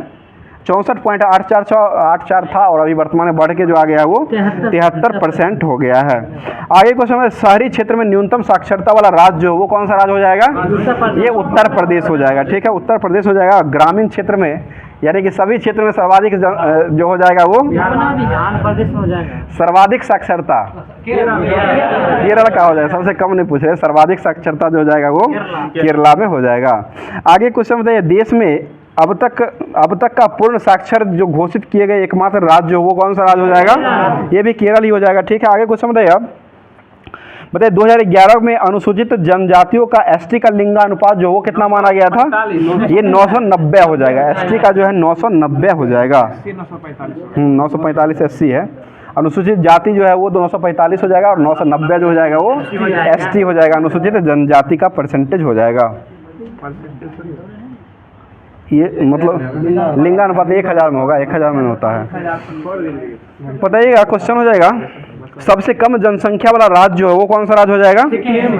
64.84 था और अभी वर्तमान में बढ़ के जो आ गया है वो 73% हो गया है। आगे क्वेश्चन है शहरी क्षेत्र में न्यूनतम साक्षरता वाला राज्य जो वो कौन सा राज्य हो जाएगा? ये उत्तर प्रदेश हो जाएगा। ठीक है, उत्तर प्रदेश हो जाएगा। ग्रामीण क्षेत्र में यानी कि सभी क्षेत्र में सर्वाधिक जो हो जाएगा वो प्रदेश हो जाएगा। सर्वाधिक साक्षरता केरल का हो जाएगा, सबसे कम नहीं पूछे। सर्वाधिक साक्षरता जो हो जाएगा वो केरला में हो जाएगा। आगे क्वेश्चन बताइए देश में अब तक का पूर्ण साक्षर जो घोषित किए गए एकमात्र राज्य वो कौन सा राज्य हो जाएगा? ये भी केरल ही हो जाएगा। ठीक है, आगे क्वेश्चन बताइए अब 2011 में अनुसूचित जनजातियों का एसटी का लिंगानुपात जो वो कितना माना गया था? ये 990 हो जाएगा। एसटी का जो है 990 हो जाएगा। 945 एससी है, अनुसूचित जाति जो है वो 245 हो जाएगा और 990 जो हो जाएगा वो एसटी हो जाएगा, अनुसूचित जनजाति का परसेंटेज हो जाएगा। ये मतलब लिंगानुपात 1000 में होगा, 1000 में होता है। बताइएगा क्वेश्चन हो जाएगा सबसे कम जनसंख्या वाला राज्य जो है वो कौन सा राज्य हो जाएगा?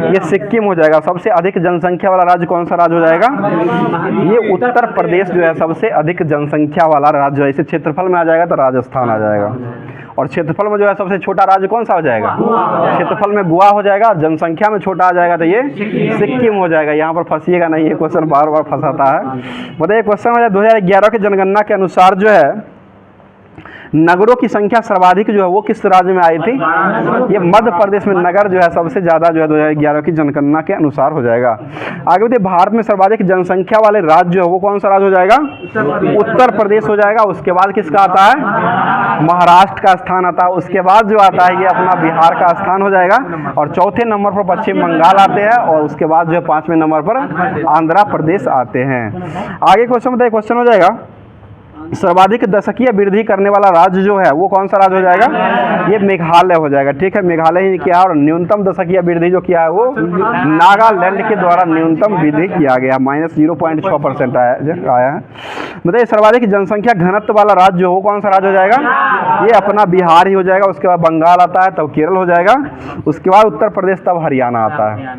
ये सिक्किम हो जाएगा। सबसे अधिक जनसंख्या वाला राज्य कौन सा राज्य हो जाएगा? ये उत्तर प्रदेश जो है सबसे अधिक जनसंख्या वाला राज्य है। इसे क्षेत्रफल में आ जाएगा तो राजस्थान आ जाएगा, और क्षेत्रफल में जो है सबसे छोटा राज्य कौन सा हो जाएगा? क्षेत्रफल में गोवा हो जाएगा, जनसंख्या में छोटा आ जाएगा तो ये सिक्किम हो जाएगा। यहाँ पर फंसिएगा नहीं, ये क्वेश्चन बार बार फंसाता है। बताइए क्वेश्चन हो जाए 2011 की जनगणना के अनुसार जो है नगरों की संख्या सर्वाधिक जो है वो किस राज्य में आई थी? ये मध्य प्रदेश में नगर जो है सबसे ज़्यादा जो है 2011 की जनगणना के अनुसार हो जाएगा। आगे बताइए भारत में सर्वाधिक जनसंख्या वाले राज्य जो है वो कौन सा राज्य हो जाएगा? उत्तर प्रदेश हो जाएगा। उसके बाद किसका आता है? महाराष्ट्र का स्थान आता है। उसके बाद जो आता है ये अपना बिहार का स्थान हो जाएगा, और चौथे नंबर पर पश्चिम बंगाल आते हैं, और उसके बाद जो है 5वें नंबर पर आंध्र प्रदेश आते हैं। आगे क्वेश्चन बताइए, क्वेश्चन हो जाएगा सर्वाधिक दशकीय वृद्धि करने वाला राज्य जो है वो कौन सा राज्य हो जाएगा? ये मेघालय हो जाएगा। ठीक है, मेघालय ही किया, और न्यूनतम दशकीय वृद्धि जो किया है वो नागालैंड के द्वारा न्यूनतम वृद्धि किया गया, -0.6% आया है। बताइए सर्वाधिक जनसंख्या घनत्व वाला राज्य जो वो कौन सा राज्य हो जाएगा? ये अपना बिहार ही हो जाएगा। उसके बाद बंगाल आता है, तब केरल हो जाएगा, उसके बाद उत्तर प्रदेश, तब हरियाणा आता है।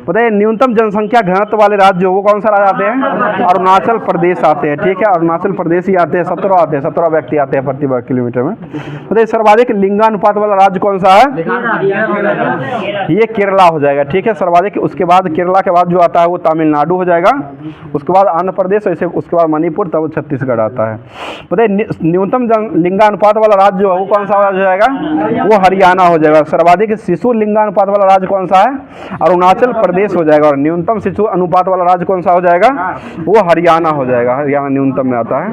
बताइए न्यूनतम जनसंख्या घनत्व वाले राज्य वो कौन सा राज्य आते हैं? अरुणाचल प्रदेश आते हैं। ठीक है, अरुणाचल प्रदेश ही आते हैं, 17 आते हैं, 17 व्यक्ति आते हैं प्रति वर्ग किलोमीटर में। बताइए सर्वाधिक लिंगानुपात वाला राज्य कौन सा है? ये केरला हो जाएगा। ठीक है, सर्वाधिक। उसके बाद केरला के बाद जो आता है वो तमिलनाडु हो जाएगा, उसके बाद आंध्र प्रदेश, ऐसे उसके बाद मणिपुर, तब छत्तीसगढ़ आता है। बताइए न्यूनतम लिंगानुपात वाला राज्य जो है वो कौन सा राज्य हो जाएगा? वो हरियाणा हो जाएगा। सर्वाधिक शिशु लिंगानुपात वाला राज्य कौन सा है? अरुणाचल प्रदेश हो जाएगा। और न्यूनतम शिशु अनुपात वाला राज्य कौन सा हो जाएगा? वो हरियाणा हो जाएगा। हरियाणा न्यूनतम में आता है।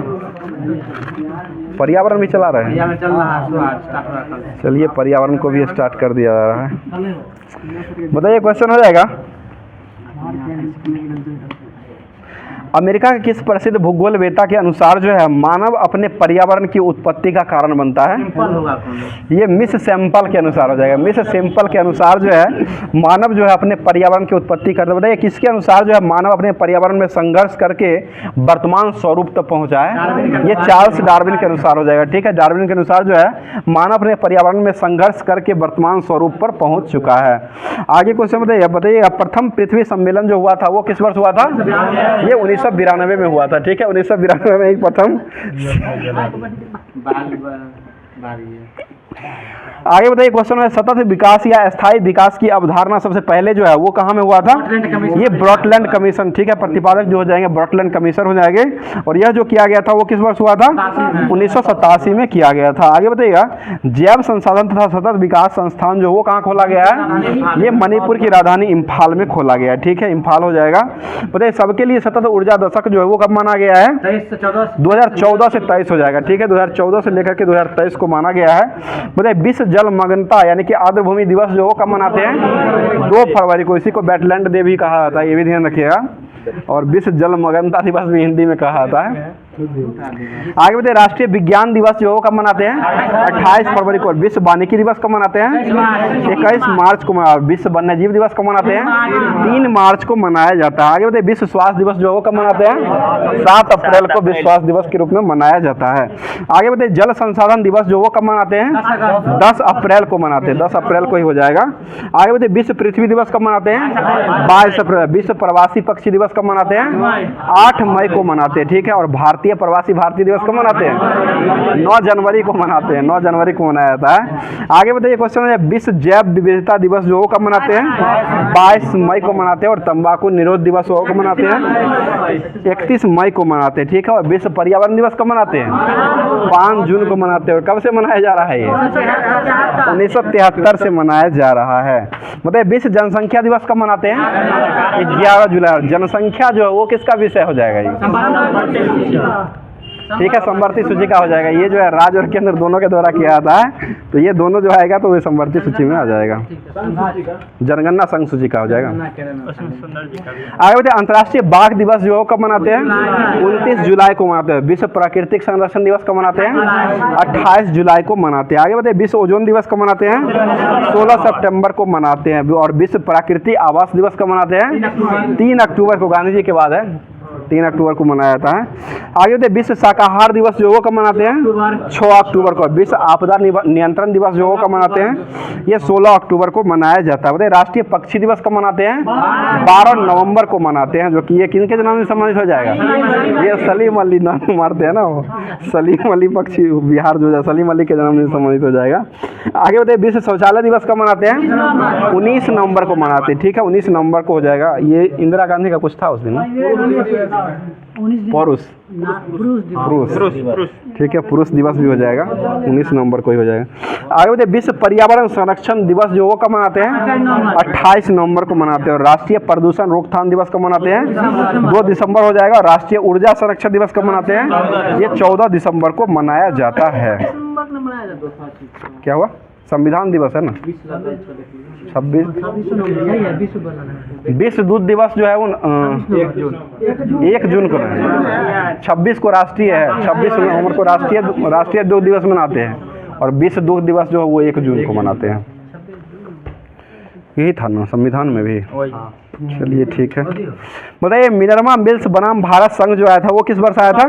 पर्यावरण भी चला रहे हैं, चलिए पर्यावरण को भी स्टार्ट कर दिया जा रहा है। बताइए क्वेश्चन हो जाएगा अमेरिका के किस प्रसिद्ध भूगोलवेत्ता के अनुसार जो है मानव अपने पर्यावरण की उत्पत्ति का कारण बनता है? ये मिस सैंपल के अनुसार हो जाएगा। मिस सैंपल के अनुसार जो है मानव जो है अपने पर्यावरण की उत्पत्ति करता है। बताइए किसके अनुसार जो है मानव अपने पर्यावरण में संघर्ष करके वर्तमान स्वरूप तक पहुंचा है? ये चार्ल्स डार्विन के अनुसार हो जाएगा। ठीक है, डार्विन के अनुसार जो है मानव अपने पर्यावरण में संघर्ष करके वर्तमान स्वरूप पर पहुंच चुका है। आगे क्वेश्चन बताइए प्रथम पृथ्वी सम्मेलन जो हुआ था वो किस वर्ष हुआ था? ये 1992 में हुआ था। ठीक है, 1992 में एक प्रथम बारी है। आगे बताइए क्वेश्चन है, सतत विकास या स्थायी विकास की अवधारणा सबसे पहले जो है वो कहाँ में हुआ था? ये ब्रॉटलैंड कमीशन, ठीक है, प्रतिपादक जो हो जाएंगे ब्रॉटलैंड कमीशन हो जाएंगे। और यह जो किया गया था वो किस वर्ष हुआ था? 1987 में किया गया था। आगे बताइएगा, जैव संसाधन तथा सतत विकास संस्थान जो वो कहाँ खोला गया है? ये मणिपुर की राजधानी इम्फाल में खोला गया है, ठीक है, इम्फाल हो जाएगा। बताइए सबके लिए सतत ऊर्जा दशक जो है वो कब माना गया है? 2014 से 23 हो जाएगा, ठीक है, 2014 से लेकर के 2023 को माना गया है। बताइए विश्व जलमग्नता यानी कि आर्द्रभूमि दिवस जो वो कब मनाते हैं? 2 फरवरी को। इसी को वेटलैंड डे भी कहा जाता है, ये भी ध्यान रखिएगा। और विश्व जलमग्नता दिवस भी हिंदी में कहा जाता है। आगे बताइए राष्ट्रीय विज्ञान दिवस जो कब मनाते हैं? 28 फरवरी को। विश्व वानिकी दिवस कब मनाते हैं? 21 मार्च को। विश्व वन्यजीव दिवस कब मनाते हैं? 3 मार्च को मनाया जाता है। आगे बताइए विश्व स्वास्थ्य दिवस जो कब मनाते हैं? 7 अप्रैल को विश्व स्वास्थ्य दिवस के रूप में मनाया जाता है। आगे बताइए जल संसाधन दिवस जो वो कब मनाते हैं? 10 अप्रैल को मनाते हैं, 10 अप्रैल को ही हो जाएगा। आगे बताइए विश्व पृथ्वी दिवस कब मनाते हैं? 22 अप्रैल। विश्व प्रवासी पक्षी दिवस कब मनाते हैं? 8 मई को मनाते हैं, ठीक है। और भारतीय प्रवासी भारतीय दिवस कब मनाते हैं? 9 जनवरी को मनाते हैं, 9 जनवरी को मनाया जाता है। आगे बताइए क्वेश्चन है, विश्व जैव विविधता दिवस जो कब मनाते हैं? 22 मई को मनाते हैं। और तंबाकू निरोध दिवस वो कब मनाते हैं? 31 मई को मनाते हैं, ठीक है। और विश्व पर्यावरण दिवस कब मनाते हैं? 5 जून को मनाते हैं। और कब से मनाया जा रहा है ये? 1973 से मनाया जा रहा है। बताइए विश्व जनसंख्या दिवस कब मनाते हैं? 11 जुलाई। जनसंख्या जो है वो किसका विषय हो जाएगा ये? ठीक है, समवर्ती सूची का हो जाएगा। ये जो है राज्य और केंद्र दोनों के द्वारा किया जाता है, तो ये दोनों जो आएगा तो वो समवर्ती सूची में आ जाएगा। जनगणना संघ सूची का हो जाएगा। आगे बताइए अंतर्राष्ट्रीय बाघ दिवस जो कब मनाते हैं? 29 जुलाई को मनाते हैं। विश्व प्राकृतिक संरक्षण दिवस कब मनाते हैं? 28 जुलाई को मनाते हैं। आगे बताइए विश्व ओजोन दिवस कब मनाते हैं? 16 सितंबर को मनाते हैं। और विश्व प्राकृतिक आवास दिवस कब मनाते हैं? 3 अक्टूबर को, गांधी जी के बाद है, 3 अक्टूबर को मनाया जाता है। आगे बताइए विश्व शाकाहार दिवस जो वो कब मनाते हैं? 6 अक्टूबर को। विश्व आपदा नियंत्रण दिवस जो वो कब मनाते हैं? ये 16 अक्टूबर को मनाया जाता है। बताइए राष्ट्रीय पक्षी दिवस कब मनाते हैं? 12 नवंबर को मनाते हैं। जो कि ये किनके जन्म से सम्मानित हो जाएगा? ये सलीम अली नाम मारते हैं ना वो, सलीम अली पक्षी बिहार जो है सलीम अली के जन्म से सम्मानित हो जाएगा। आगे बताइए विश्व शौचालय दिवस कब मनाते हैं? 19 नवंबर को मनाते हैं, ठीक है, 19 नवंबर को हो जाएगा। ये इंदिरा गांधी का कुछ था उस दिन, पुरुष, ठीक है, पुरुष दिवस भी हो जाएगा, 19 नवंबर को ही हो जाएगा। आगे बताइए विश्व पर्यावरण संरक्षण दिवस जो वो कब मनाते हैं? 28 नवंबर को मनाते हैं। और राष्ट्रीय प्रदूषण रोकथाम दिवस कब मनाते हैं? 2 दिसंबर हो जाएगा। राष्ट्रीय ऊर्जा संरक्षण दिवस कब मनाते हैं? ये 14 दिसंबर को मनाया जाता है। क्या हुआ? संविधान दिवस है ना, 26। विश्व दूध दिवस जो है वो 1 जून को है। 26 को राष्ट्रीय है, 26 नवंबर को राष्ट्रीय दूध दिवस मनाते हैं। और विश्व दूध दिवस जो है वो 1 जून को मनाते हैं। यही था ना संविधान में भी। चलिए ठीक है। बताइए मिनर्वा मिल्स बनाम भारत संघ जो आया था वो किस वर्ष आया था?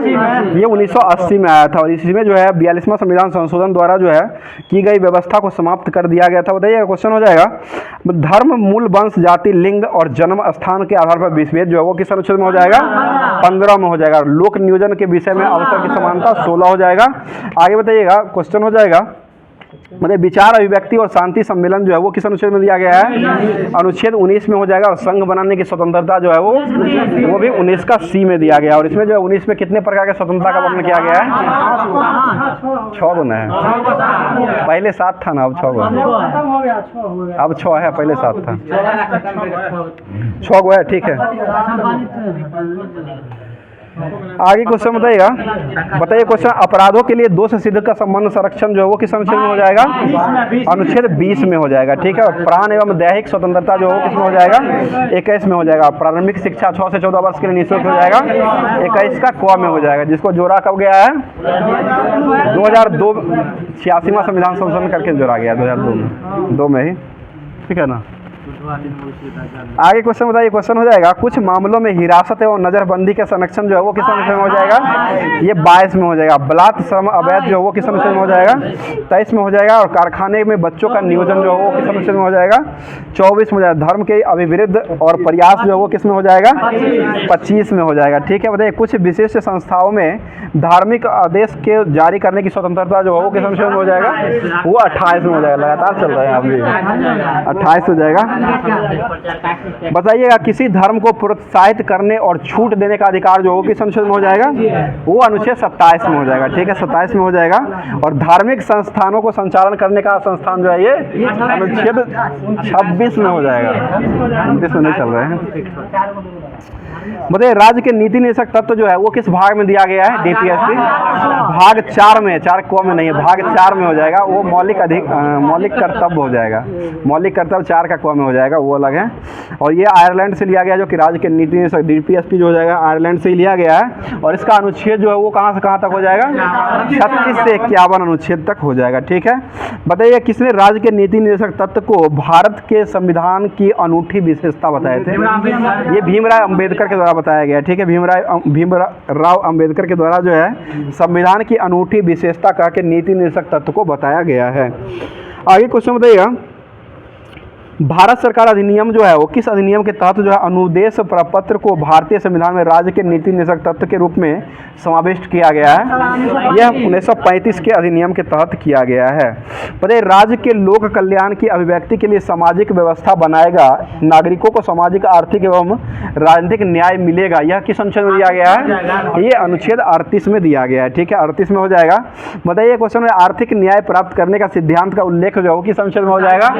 ये 1980 में आया था। और इसमें जो है 42वां संविधान संशोधन द्वारा जो है की गई व्यवस्था को समाप्त कर दिया गया था। बताइए क्वेश्चन हो जाएगा, धर्म, मूल, वंश, जाति, लिंग और जन्म स्थान के आधार पर विभेद जो है वो किस अनुच्छेद में हो जाएगा? 15 में हो जाएगा। लोक नियोजन के विषय में अवसर की समानता 16 हो जाएगा। आगे बताइएगा क्वेश्चन हो जाएगा, मतलब विचार, अभिव्यक्ति और शांति सम्मेलन जो है वो किस अनुच्छेद में दिया गया है? अनुच्छेद 19 में हो जाएगा। और संघ बनाने की स्वतंत्रता जो है वो भी 19 का सी में दिया गया। और इसमें जो है 19 में कितने प्रकार के स्वतंत्रता का वर्णन किया गया है? 6 गुना है, पहले 7 था ना, अब 6 गुना, अब 6 है, पहले 7 था, 6 गो है, ठीक है। आगे क्वेश्चन बताइएगा, बताइए क्वेश्चन, अपराधों के लिए दोष सिद्ध का संबंध संरक्षण जो है वो किस अनुच्छेद में हो जाएगा? अनुच्छेद 20 में हो जाएगा, ठीक है। और प्राण एवं दैहिक स्वतंत्रता जो है वो किस में हो जाएगा? 21 में हो जाएगा। प्रारंभिक शिक्षा 6 से 14 वर्ष के लिए निःशुल्क हो जाएगा, 21 का क में हो जाएगा। जिसको जोड़ा कब गया है? 2002 86वां संविधान संशोधन करके जोड़ा गया, 2002 में ही, ठीक है ना। आगे क्वेश्चन बताइए, क्वेश्चन हो जाएगा कुछ मामलों में हिरासत एवं नजरबंदी का संरक्षण जो है वो किस अनुच्छेद में हो जाएगा? ये 22 में हो जाएगा। बलात् श्रम अवैध जो है वो किस अनुच्छेद में हो जाएगा? 23 में हो जाएगा। और कारखाने में बच्चों का नियोजन जो है वो किस अनुच्छेद में हो जाएगा? 24 में हो जाएगा। धर्म के अभिविरुद्ध और प्रयास जो है वो किस में हो जाएगा? 25 में हो जाएगा। ठीक है, बताइए कुछ विशिष्ट संस्थाओं में धार्मिक आदेश के जारी करने की स्वतंत्रता जो है वो किस अनुच्छेद में हो जाएगा? वो 28 में हो जाएगा। लगातार चल रहा है अभी, 28 हो जाएगा। बताइएगा किसी धर्म को प्रोत्साहित करने और छूट देने का अधिकार जो हो किस अनुच्छेद में हो जाएगा? वो अनुच्छेद 27 में हो जाएगा। ठीक है, 27 में हो जाएगा। और धार्मिक संस्थानों को संचालन करने का संस्थान जो है ये अनुच्छेद 26 में हो जाएगा। 29 में नहीं चल रहे हैं। बताइए राज्य के नीति निदेशक तत्व जो है वो किस भाग में दिया गया है? डीपीएसपी भाग 4 में, 4 क में नहीं है, भाग 4 में हो जाएगा। वो मौलिक कर्तव्य हो जाएगा। मौलिक कर्तव्य 4 का क में हो जाएगा, वो अलग है। और ये आयरलैंड से लिया गया, जो कि राज्य के नीति निदेशक डीपीएसपी जो हो जाएगा आयरलैंड से ही लिया गया है। और इसका अनुच्छेद जो है वो कहाँ से कहाँ तक हो जाएगा? 36 से 51 अनुच्छेद तक हो जाएगा। ठीक है, बताइए किसने राज्य के नीति निदेशक तत्व को भारत के संविधान की अनूठी विशेषता बताए थे? ये भीमराव अम्बेडकर के द्वारा बताया गया। ठीक है, भीमराव अम्बेडकर के द्वारा जो है संविधान की अनूठी विशेषता कह के नीति निदेशक तत्व को बताया गया है। आगे क्वेश्चन बताइएगा भारत सरकार अधिनियम जो है वो किस अधिनियम के तहत जो है अनुदेश प्रपत्र को भारतीय संविधान में राज्य के नीति निदेशक तत्व के रूप में समाविष्ट किया गया है? यह 1935 के अधिनियम के तहत किया गया है। बताइए राज्य के लोक कल्याण की अभिव्यक्ति के लिए सामाजिक व्यवस्था बनाएगा, नागरिकों को सामाजिक आर्थिक एवं राजनीतिक न्याय मिलेगा, यह किस अनुच्छेद में दिया गया है? ये अनुच्छेद 38 में दिया गया है। ठीक है, 38 में हो जाएगा। बताइए क्वेश्चन में आर्थिक न्याय प्राप्त करने का सिद्धांत का उल्लेख जो है किस अनुच्छेद में हो जाएगा?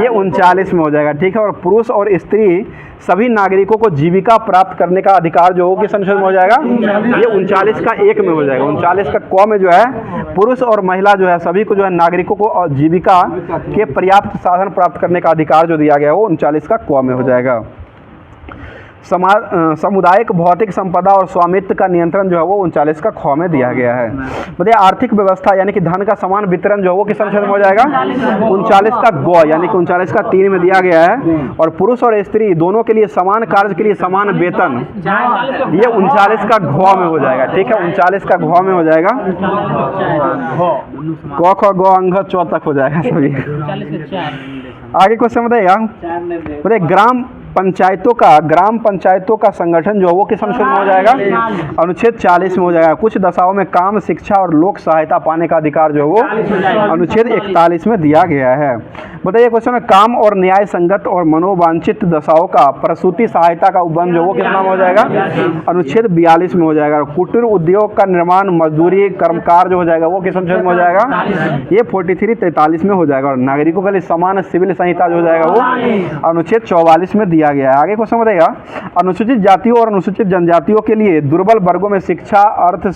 ये 39 में हो जाएगा। ठीक है, और पुरुष और स्त्री सभी नागरिकों को जीविका प्राप्त करने का अधिकार जो हो किस अनुच्छेद में हो जाएगा? ये 39 का 1 में हो जाएगा। 39 का क में जो है पुरुष और महिला जो है सभी को जो है नागरिकों को और जीविका के पर्याप्त साधन प्राप्त करने का अधिकार जो दिया गया है वो 39 का क में हो जाएगा। सामुदायिक भौतिक संपदा और स्वामित्व का नियंत्रण जो है वो 39 का ख में दिया गया है। बताइए आर्थिक व्यवस्था यानी कि धन का समान वितरण जो है वो किस अनुच्छेद में हो जाएगा? 39 का ग यानी कि 39 का 3 में दिया गया है। और पुरुष और स्त्री दोनों के लिए समान कार्य के लिए समान वेतन, ये 39 का घ में हो जाएगा। ठीक है, 39 का घ में हो जाएगा। क ख ग अंग च तक हो जाएगा सभी। आगे क्वेश्चन बताइएगा बताइए ग्राम पंचायतों का संगठन जो है वो किस अनुच्छेद में हो जाएगा? अनुच्छेद 40 में हो जाएगा। कुछ दशाओं में काम, शिक्षा और लोक सहायता पाने का अधिकार जो है वो अनुच्छेद 41 में दिया गया है। बताइए क्वेश्चन में काम और न्याय संगत और मनोवांछित दशाओं का प्रसूति सहायता का उपबंध जो वो किस नाम हो जाएगा? अनुच्छेद 42 में हो जाएगा। कुटीर उद्योग का निर्माण मजदूरी कर्मकार जो हो जाएगा वो किस अनुच्छेद में हो जाएगा? ये 43-43 में हो जाएगा। और नागरिकों के लिए समान सिविल संहिता जो हो जाएगा वो अनुच्छेद 44 में दिया गया है। आगे क्वेश्चन बताइएगा अनुसूचित जातियों और अनुसूचित जनजातियों के लिए दुर्बल वर्गों में शिक्षा अर्थ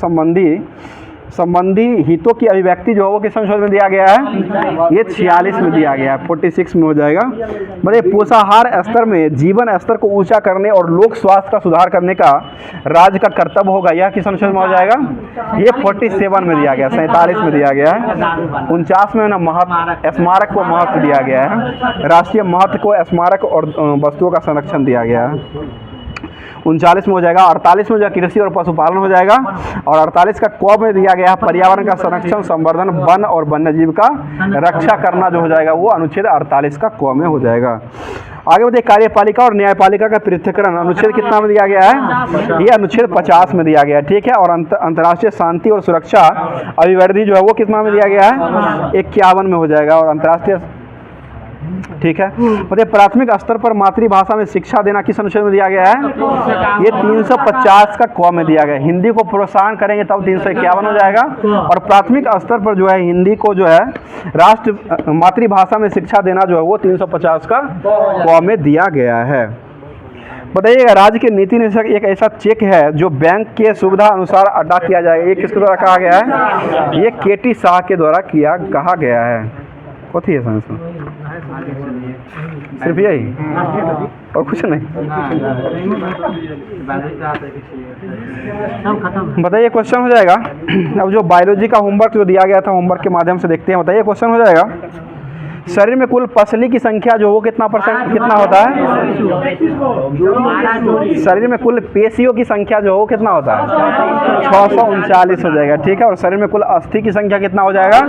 संबंधी हितों की अभिव्यक्ति जो है वो किस अनुच्छेद में दिया गया है? ये 46 में दिया गया है, 46 में हो जाएगा। बताइए पोषाहार स्तर में जीवन स्तर को ऊंचा करने और लोक स्वास्थ्य का सुधार करने का राज्य का कर्तव्य होगा, यह किस अनुच्छेद में हो जाएगा? ये 47 में दिया गया, 47 में दिया गया है। 49 में ना स्मारक को महत्व दिया गया है, राष्ट्रीय महत्व को स्मारक और वस्तुओं का संरक्षण दिया गया है। 39 में हो जाएगा। 48 में जो कृषि और पशुपालन हो जाएगा। और 48 का क में दिया गया है पर्यावरण का संरक्षण संवर्धन वन और वन्यजीव का रक्षा करना जो हो जाएगा वो अनुच्छेद 48 का क में हो जाएगा। आगे बताइए कार्यपालिका और न्यायपालिका का पृथक्करण अनुच्छेद कितना में दिया गया है? ये अनुच्छेद 50 में दिया गया है। ठीक है, और अंतर्राष्ट्रीय शांति और सुरक्षा अभिवृद्धि जो है वो कितना में दिया गया है? 51 में हो जाएगा। और अंतर्राष्ट्रीय ठीक है, बताइए प्राथमिक स्तर पर मातृभाषा में शिक्षा देना किस अनुच्छेद में दिया गया है? ये 350 का क में दिया गया है। हिंदी को प्रोत्साहन करेंगे तब 351 हो जाएगा। और प्राथमिक स्तर पर जो है हिंदी को जो है राष्ट्र मातृभाषा में शिक्षा देना जो है वो 350 का क में दिया गया है। बताइएगा राज्य के नीति निदेशक एक ऐसा चेक है जो बैंक के सुविधा अनुसार अदा किया जाएगा, ये किसके द्वारा कहा गया है? ये केटी शाह के द्वारा कहा गया है। कथी है समझ सिर्फ यही और कुछ नहीं? बताइए क्वेश्चन हो जाएगा। अब जो बायोलॉजी का होमवर्क जो दिया गया था होमवर्क के माध्यम से देखते हैं। बताइए क्वेश्चन हो जाएगा शरीर में कुल पसली की संख्या जो वो कितना होता है? शरीर में कुल पेशियों की संख्या जो वो कितना होता है? 639 हो जाएगा, ठीक है। और शरीर में कुल अस्थि की संख्या कितना हो जाएगा?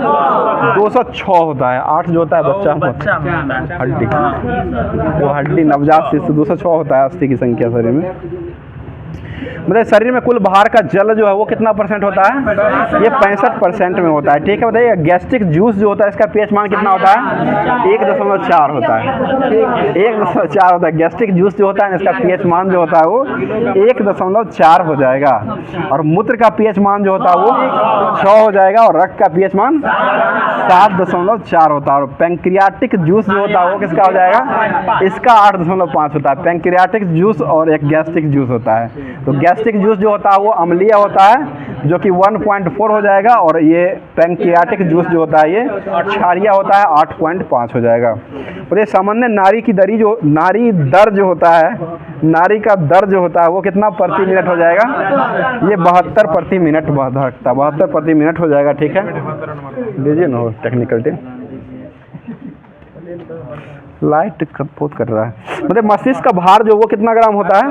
206 होता है। 8 जो होता है बच्चा हड्डी, वो हड्डी नवजात शिशु 206 होता है अस्थि की संख्या शरीर में। मतलब शरीर में कुल बाहर का जल जो है वो कितना % होता है? ये 65% में होता है, ठीक है। बताइए गैस्ट्रिक जूस जो होता है इसका pH मान कितना होता है? 1.4 होता है, 1.4 होता है। गैस्ट्रिक जूस जो होता है इसका pH मान जो होता है वो 1.4 हो जाएगा। और मूत्र का pH मान जो होता है वो 6 हो जाएगा। और रक्त का pH मान 7.4 होता है। और पैंक्रियाटिक जूस जो होता है वो किसका हो जाएगा? इसका 8.5 होता है। पैंक्रियाटिक जूस और एक गैस्ट्रिक जूस होता है। तो गैस्ट्रिक जूस जो होता है वो अम्लीय होता है जो कि 1.4 हो जाएगा। और ये पैंक्रियाटिक जूस जो होता है ये क्षारीय होता है, 8.5 हो जाएगा। और ये सामान्य नारी दर जो होता है, नारी का दर जो होता है वो कितना प्रति मिनट हो जाएगा? ये 72 प्रति मिनट 72 प्रति मिनट हो जाएगा, ठीक है। लीजिए ना टेक्निकल टीम, लाइट बहुत कर रहा है। मतलब मस्तिष्क का भार जो वो कितना ग्राम होता है?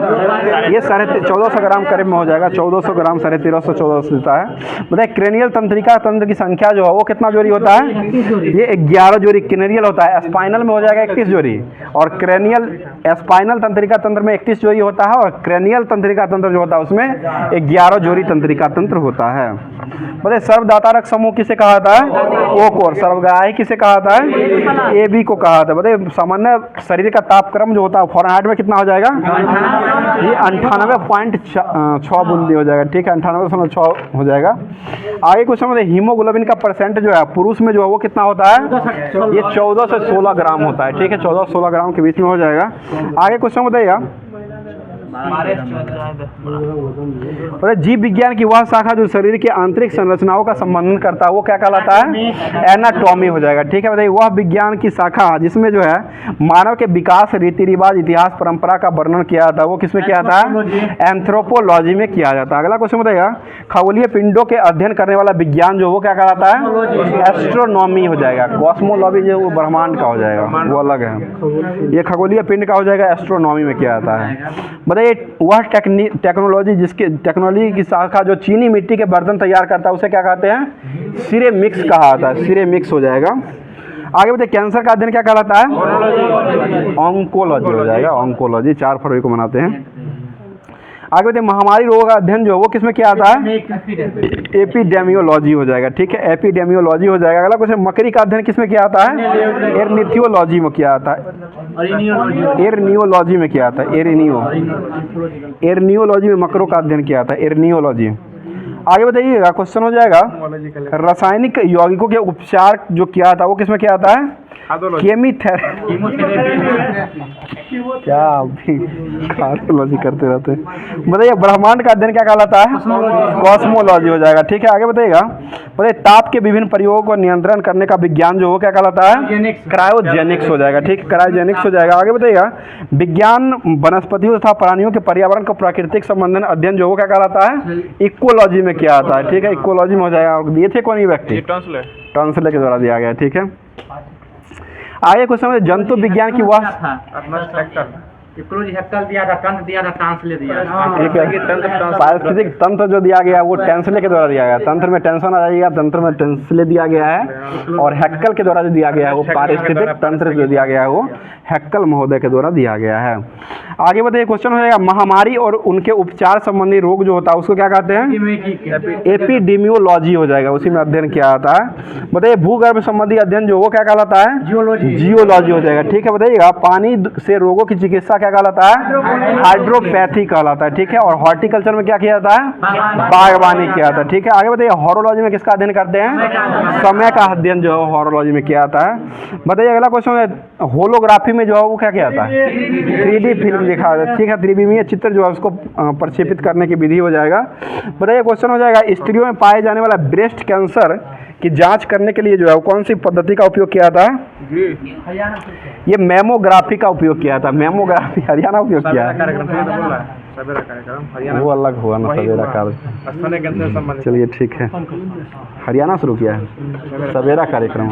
ये 1450 ग्राम करीब में हो जाएगा। 1400 ग्राम, 1350 1400 देता है। मतलब क्रेनियल तंत्रिका तंत्र की संख्या जो है वो कितना जोड़ी होता है? ये 11 जोड़ी क्रेनियल होता है। स्पाइनल में हो जाएगा 31 जोड़ी। और क्रेनियल स्पाइनल तंत्रिका तंत्र में 31 जोड़ी होता है। और क्रेनियल तंत्रिका तंत्र जो होता है उसमें 11 जोड़ी तंत्रिका तंत्र होता है। मतलब सर्वदातारक समूह किसे कहा जाता है? ओ को। और सर्वग्राही किसे कहा जाता है? AB को कहा जाता है। मतलब सामान्य शरीर का तापक्रम जो होता है फ़ारेनहाइट में कितना हो जाएगा? ये 98.6 बूंदी हो जाएगा, ठीक है। 98.6 हो जाएगा। आगे कुछ समझे हीमोग्लोबिन का % जो है पुरुष में जो है वो कितना होता है? ये 14 से 16 ग्राम होता है, ठीक है। 14 से 16 ग्राम के बीच में हो जाएगा। आगे कुछ समझिएगा जीव विज्ञान की वह शाखा जो शरीर की आंतरिक संरचनाओं का संबंधन करता है वो क्या कहलाता है? एनाटॉमी हो जाएगा, ठीक है। बताइए वह विज्ञान की शाखा जिसमें जो है मानव के विकास, रीति रिवाज, इतिहास, परंपरा का वर्णन किया जाता है वो किसमें किया जाता है? एंथ्रोपोलॉजी में किया जाता है। अगला क्वेश्चन बताइएगा खगोलीय पिंडों के अध्ययन करने वाला विज्ञान जो वो क्या कहलाता है? एस्ट्रोनॉमी हो जाएगा। कॉस्मोलॉजी जो वो ब्रह्मांड का हो जाएगा, वो अलग है। ये खगोलीय पिंड का हो जाएगा, एस्ट्रोनॉमी में किया जाता है। वह टेक्नोलॉजी की शाखा जो चीनी मिट्टी के बर्तन तैयार करता है उसे क्या कहते हैं? सिरेमिक्स कहा जाता है, सिरेमिक्स हो जाएगा। आगे बताइए कैंसर का अध्ययन क्या कहलाता है? ऑन्कोलॉजी हो जाएगा, ऑन्कोलॉजी 4 फरवरी को मनाते हैं। आगे बताइए महामारी रोग का अध्ययन जो वो किसमें किया जाता है? एपिडेमियोलॉजी हो जाएगा, ठीक है। एपिडेमियोलॉजी हो जाएगा। अगला क्वेश्चन मकड़ी का अध्ययन किसमें किया जाता है? एर्निथियोलॉजी में किया जाता है। एर्नियोलॉजी में किया जाता है। एर्नियोलॉजी में मकरों का अध्ययन किया जाता है, एर्नियोलॉजी। आगे बताइएगा क्वेश्चन हो जाएगा रासायनिक यौगिकों के उपचार जो किया था वो किसमें किया जाता है? केमीथेरेपी। क्या अभी कार्डियोलॉजी करते रहते हैं। बताइए ब्रह्मांड का अध्ययन क्या कहलाता है? कॉस्मोलॉजी हो जाएगा, ठीक है। आगे बताइएगा बताइए ताप के विभिन्न प्रयोगों को नियंत्रण करने का विज्ञान जो वो क्या कहलाता है? क्रायोजेनिक्स हो जाएगा, ठीक है। क्रायोजेनिक्स हो जाएगा। आगे बताइएगा विज्ञान वनस्पतियों तथा प्राणियों के पर्यावरण का प्राकृतिक संबंधन अध्ययन जो वो क्या कहलाता है? इकोलॉजी में किया जाता है, ठीक है। इकोलॉजी में हो जाएगा। और दिए थे कौन ये व्यक्ति? ट्रांसलेट के द्वारा दिया गया, ठीक है। आगे कुछ समझ जंतु विज्ञान की वह इकोलॉजी हेक्टल दिया था, तंत्र दिया था, ट्रांसलेट दिया था। पारिस्थितिक तंत्र जो दिया गया है वो टेंसले के द्वारा दिया गया है। तंत्र में टेंशन आ जाएगा, तंत्र में टेंसले दिया गया है। और हेक्कल के द्वारा जो दिया गया है वो पारिस्थितिक तंत्र जो दिया गया है वो हेक्कल महोदय के द्वारा दिया गया है। आगे बताइए क्वेश्चन हो जाएगा महामारी और उनके उपचार संबंधी रोग जो होता है उसको क्या कहते हैं? एपिडेमियोलॉजी हो जाएगा, उसी में अध्ययन किया जाता है। बताइए भूगर्भ संबंधी अध्ययन जो वो क्या कहलाता है? जियोलॉजी हो जाएगा, ठीक है। बताइएगा पानी से रोगों की चिकित्सा क्या कहलाता है? हाइड्रोपैथी कहलाता है, ठीक है। और हॉर्टिकल्चर में क्या किया जाता है? बागवानी किया जाता है, ठीक है। आगे बताइए हॉरोलॉजी में किसका अध्ययन करते हैं? समय का अध्ययन जो है हॉरोलॉजी में किया जाता है। बताइए अगला क्वेश्चन है होलोग्राफी में जो है वो क्या किया जाता है? 3D फिल्म दिखा जाता है, ठीक है। त्रिविमीय चित्र जो है उसको प्रक्षेपित करने की विधि हो जाएगा। बताइए क्वेश्चन हो जाएगा स्त्रियों में पाए जाने वाला ब्रेस्ट कैंसर की जांच करने के लिए जो है कौन सी पद्धति का उपयोग किया था? ये मेमोग्राफी का उपयोग किया था। मेमोग्राफी हरियाणा उपयोग किया है, वो अलग हुआ ना सवेरा कार्यक्रम। चलिए ठीक है, हरियाणा शुरू किया है सवेरा कार्यक्रम।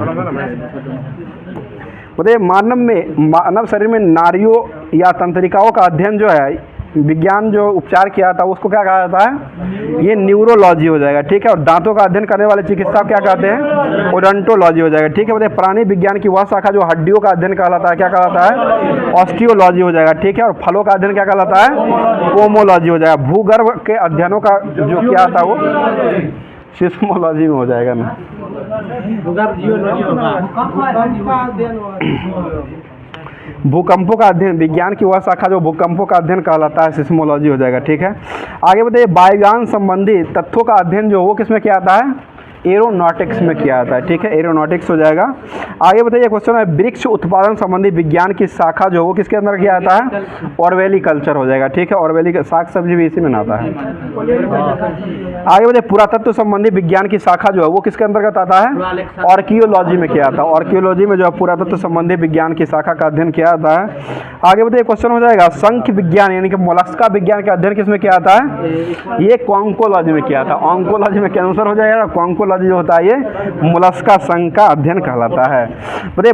बताइए मानव शरीर में नाड़ियों या तंत्रिकाओं का अध्ययन जो है विज्ञान जो उपचार किया था उसको क्या कहा जाता है? ये न्यूरोलॉजी हो जाएगा, ठीक है। और दांतों का अध्ययन करने वाले चिकित्सा क्या कहते हैं? ओडोंटोलॉजी हो जाएगा, ठीक है। बताइए प्राणी विज्ञान की वह शाखा जो हड्डियों का अध्ययन कहलाता है क्या कहलाता है? ऑस्टियोलॉजी हो जाएगा, ठीक है। और फलों का अध्ययन क्या कहलाता है? पोमोलॉजी हो जाएगा। भूगर्भ के अध्ययनों का जो क्या था वो सिस्मोलॉजी में हो जाएगा ना। भूकंपों का अध्ययन विज्ञान की वह शाखा जो भूकंपों का अध्ययन कहलाता है सिस्मोलॉजी हो जाएगा, ठीक है। आगे बताइए वायुयान संबंधी तथ्यों का अध्ययन जो वो किसमें किया जाता है? एरोनॉटिक्स में किया जाता है, ठीक है। एरोनॉटिक्स हो जाएगा। आगे बताइए क्वेश्चन है वृक्ष उत्पादन संबंधी विज्ञान की शाखा जो वो किसके अंदर किया जाता है? ऑर्वेलिकल्चर हो जाएगा, ठीक है। ऑर्वेली साग सब्जी भी इसी में आता है। आगे बताइए पुरातत्व संबंधी विज्ञान की शाखा जो है वो किसके अंतर्गत आता है? आर्कियोलॉजी में किया जाता है। आर्कियोलॉजी में जो है पुरातत्व संबंधी विज्ञान की शाखा का अध्ययन किया जाता है। आगे बताइए क्वेश्चन हो जाएगा संख्य विज्ञान यानी कि मोलस्का विज्ञान का अध्ययन किसमें किया जाता है? ये कॉन्कोलॉजी में किया था। ऑन्कोलॉजी में कैंसर हो जाएगा। कॉन्कोलॉजी जो होता है ये मोलस्का संघ का अध्ययन कहलाता है। बताइए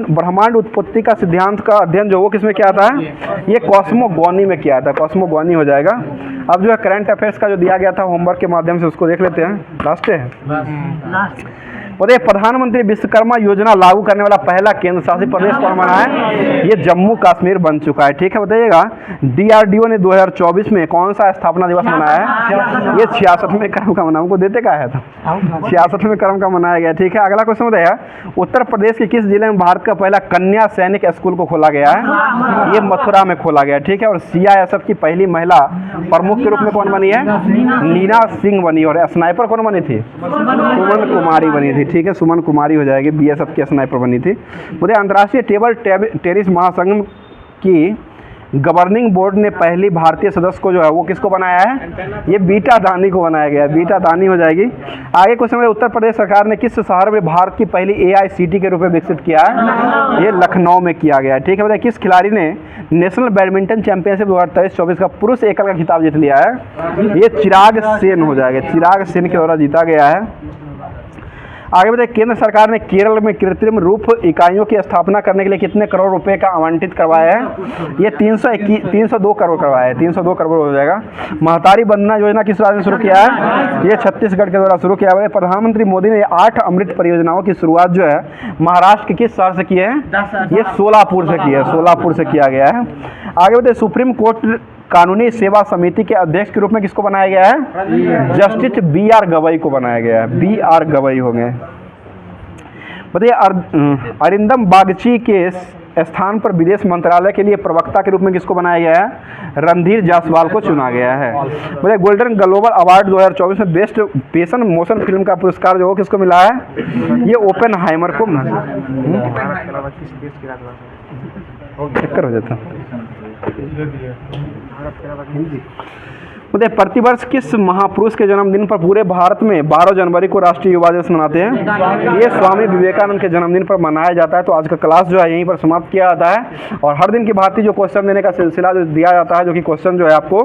ब्रह्मांड उत्पत्ति का सिद्धांत का अध्ययन जो वो किसमें किया जाता है? ये कॉस्मोगॉनी में किया था। कॉस्मोगॉनी हो जाएगा। अब जो है करंट अफेयर्स का जो दिया गया था होमवर्क के माध्यम से उसको देख लेते हैं। लास्ट है बताइए प्रधानमंत्री विश्वकर्मा योजना लागू करने वाला पहला केंद्र शासित प्रदेश कौन बना है? ये जम्मू कश्मीर बन चुका है, ठीक है। बताइएगा DRDO ने 2024 में कौन सा स्थापना दिवस मनाया है? ये 66वें क्रम का मना, हमको देते क्या है? 66वें क्रम का मनाया गया, ठीक है। अगला क्वेश्चन बताइएगा उत्तर प्रदेश के किस जिले में भारत का पहला कन्या सैनिक स्कूल को खोला गया है? ये मथुरा में खोला गया, ठीक है। और CISF की पहली महिला प्रमुख के रूप में कौन बनी है? नीना सिंह बनी। और स्नाइपर कौन बनी थी? सुमन कुमारी बनी थी, ठीक है। सुमन कुमारी हो जाएगी। BSF की स्नाइपर बनी थी। मुझे अंतर्राष्ट्रीय टेबल टेनिस महासंघ की गवर्निंग बोर्ड ने पहली भारतीय सदस्य को जो है वो किसको बनाया है? ये बीटा दानी को बनाया गया है। बीटा दानी हो जाएगी। आगे क्वेश्चन में उत्तर प्रदेश सरकार ने किस शहर में भारत की पहली AICT के रूप में विकसित किया है? ये लखनऊ में किया गया है, ठीक है। बताइए किस खिलाड़ी ने नेशनल बैडमिंटन चैंपियनशिप 2023-24 का पुरुष एकल का खिताब जीत लिया है? ये चिराग सेन हो जाएगा। चिराग सेन के द्वारा जीता गया है। आगे बताइए केंद्र सरकार ने केरल में कृत्रिम रूप इकाइयों की स्थापना करने के लिए कितने करोड़ रुपए का आवंटित करवाया है? ये 302 करोड़ करवाया है। 302 करोड़ हो जाएगा। महतारी वंदना योजना किस राज्य ने शुरू किया है? ये छत्तीसगढ़ के द्वारा शुरू किया है। प्रधानमंत्री मोदी ने 8 अमृत परियोजनाओं की शुरुआत जो है महाराष्ट्र के किस शहर से की है? ये सोलापुर से की है। सोलापुर से किया गया है। आगे बताइए सुप्रीम कोर्ट कानूनी सेवा समिति के अध्यक्ष के रूप में किसको बनाया गया है? जस्टिस BR गवई को बनाया गया है। BR गवई हो गए। बताइए अरिंदम बागची के स्थान पर विदेश मंत्रालय के लिए प्रवक्ता के रूप में किसको बनाया गया है? रणधीर जायसवाल को चुना गया है। बताइए गोल्डन ग्लोबल अवार्ड 2024 में बेस्ट पेशन मोशन फिल्म का पुरस्कार जो किसको मिला है? ये ओपेनहाइमर को चक्कर हो जाता। बताइए प्रतिवर्ष किस महापुरुष के जन्मदिन पर पूरे भारत में 12 जनवरी को राष्ट्रीय युवा दिवस मनाते हैं? ये स्वामी विवेकानंद के जन्मदिन पर मनाया जाता है। तो आज का क्लास जो है यहीं पर समाप्त किया जाता है। और हर दिन की भांति जो क्वेश्चन देने का सिलसिला जो दिया जाता है, जो कि क्वेश्चन जो है आपको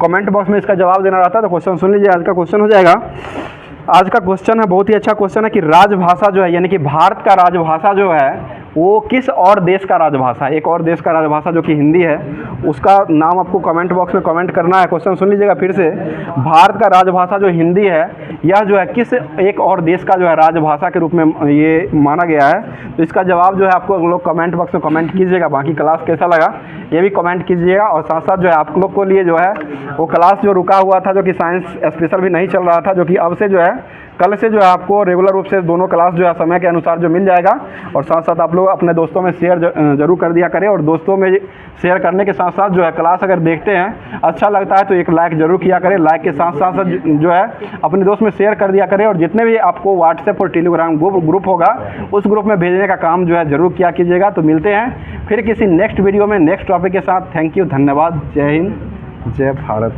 कमेंट बॉक्स में इसका जवाब देना रहता है। तो क्वेश्चन सुन लीजिए। आज का क्वेश्चन हो जाएगा, आज का क्वेश्चन है बहुत ही अच्छा क्वेश्चन है कि राजभाषा जो है यानी कि भारत का राजभाषा जो है वो किस और देश का राजभाषा है? एक और देश का राजभाषा जो कि हिंदी है, उसका नाम आपको कमेंट बॉक्स में कमेंट करना है। क्वेश्चन सुन लीजिएगा फिर से। भारत का राजभाषा जो हिंदी है यह जो है किस एक और देश का जो है राजभाषा के रूप में ये माना गया है? तो इसका जवाब जो है आपको लोग कमेंट बॉक्स में कमेंट कीजिएगा। बाकी क्लास कैसा लगा ये भी कमेंट कीजिएगा। और साथ साथ जो है आप लोग को लिए जो है वो क्लास जो रुका हुआ था, जो कि साइंस स्पेशल भी नहीं चल रहा था, जो कि अब से जो है कल से जो है आपको रेगुलर रूप से दोनों क्लास जो है समय के अनुसार जो मिल जाएगा। और साथ साथ आप लोग अपने दोस्तों में शेयर जरूर कर दिया करें। और दोस्तों में शेयर करने के साथ साथ जो है क्लास अगर देखते हैं अच्छा लगता है तो एक लाइक जरूर किया करें। लाइक के साथ साथ जो है अपने दोस्त में शेयर कर दिया करें। और जितने भी आपको व्हाट्सएप और टेलीग्राम ग्रुप होगा उस ग्रुप में भेजने का काम जो है जरूर किया कीजिएगा। तो मिलते हैं फिर किसी नेक्स्ट वीडियो में नेक्स्ट टॉपिक के साथ। थैंक यू, धन्यवाद, जय हिंद, जय भारत।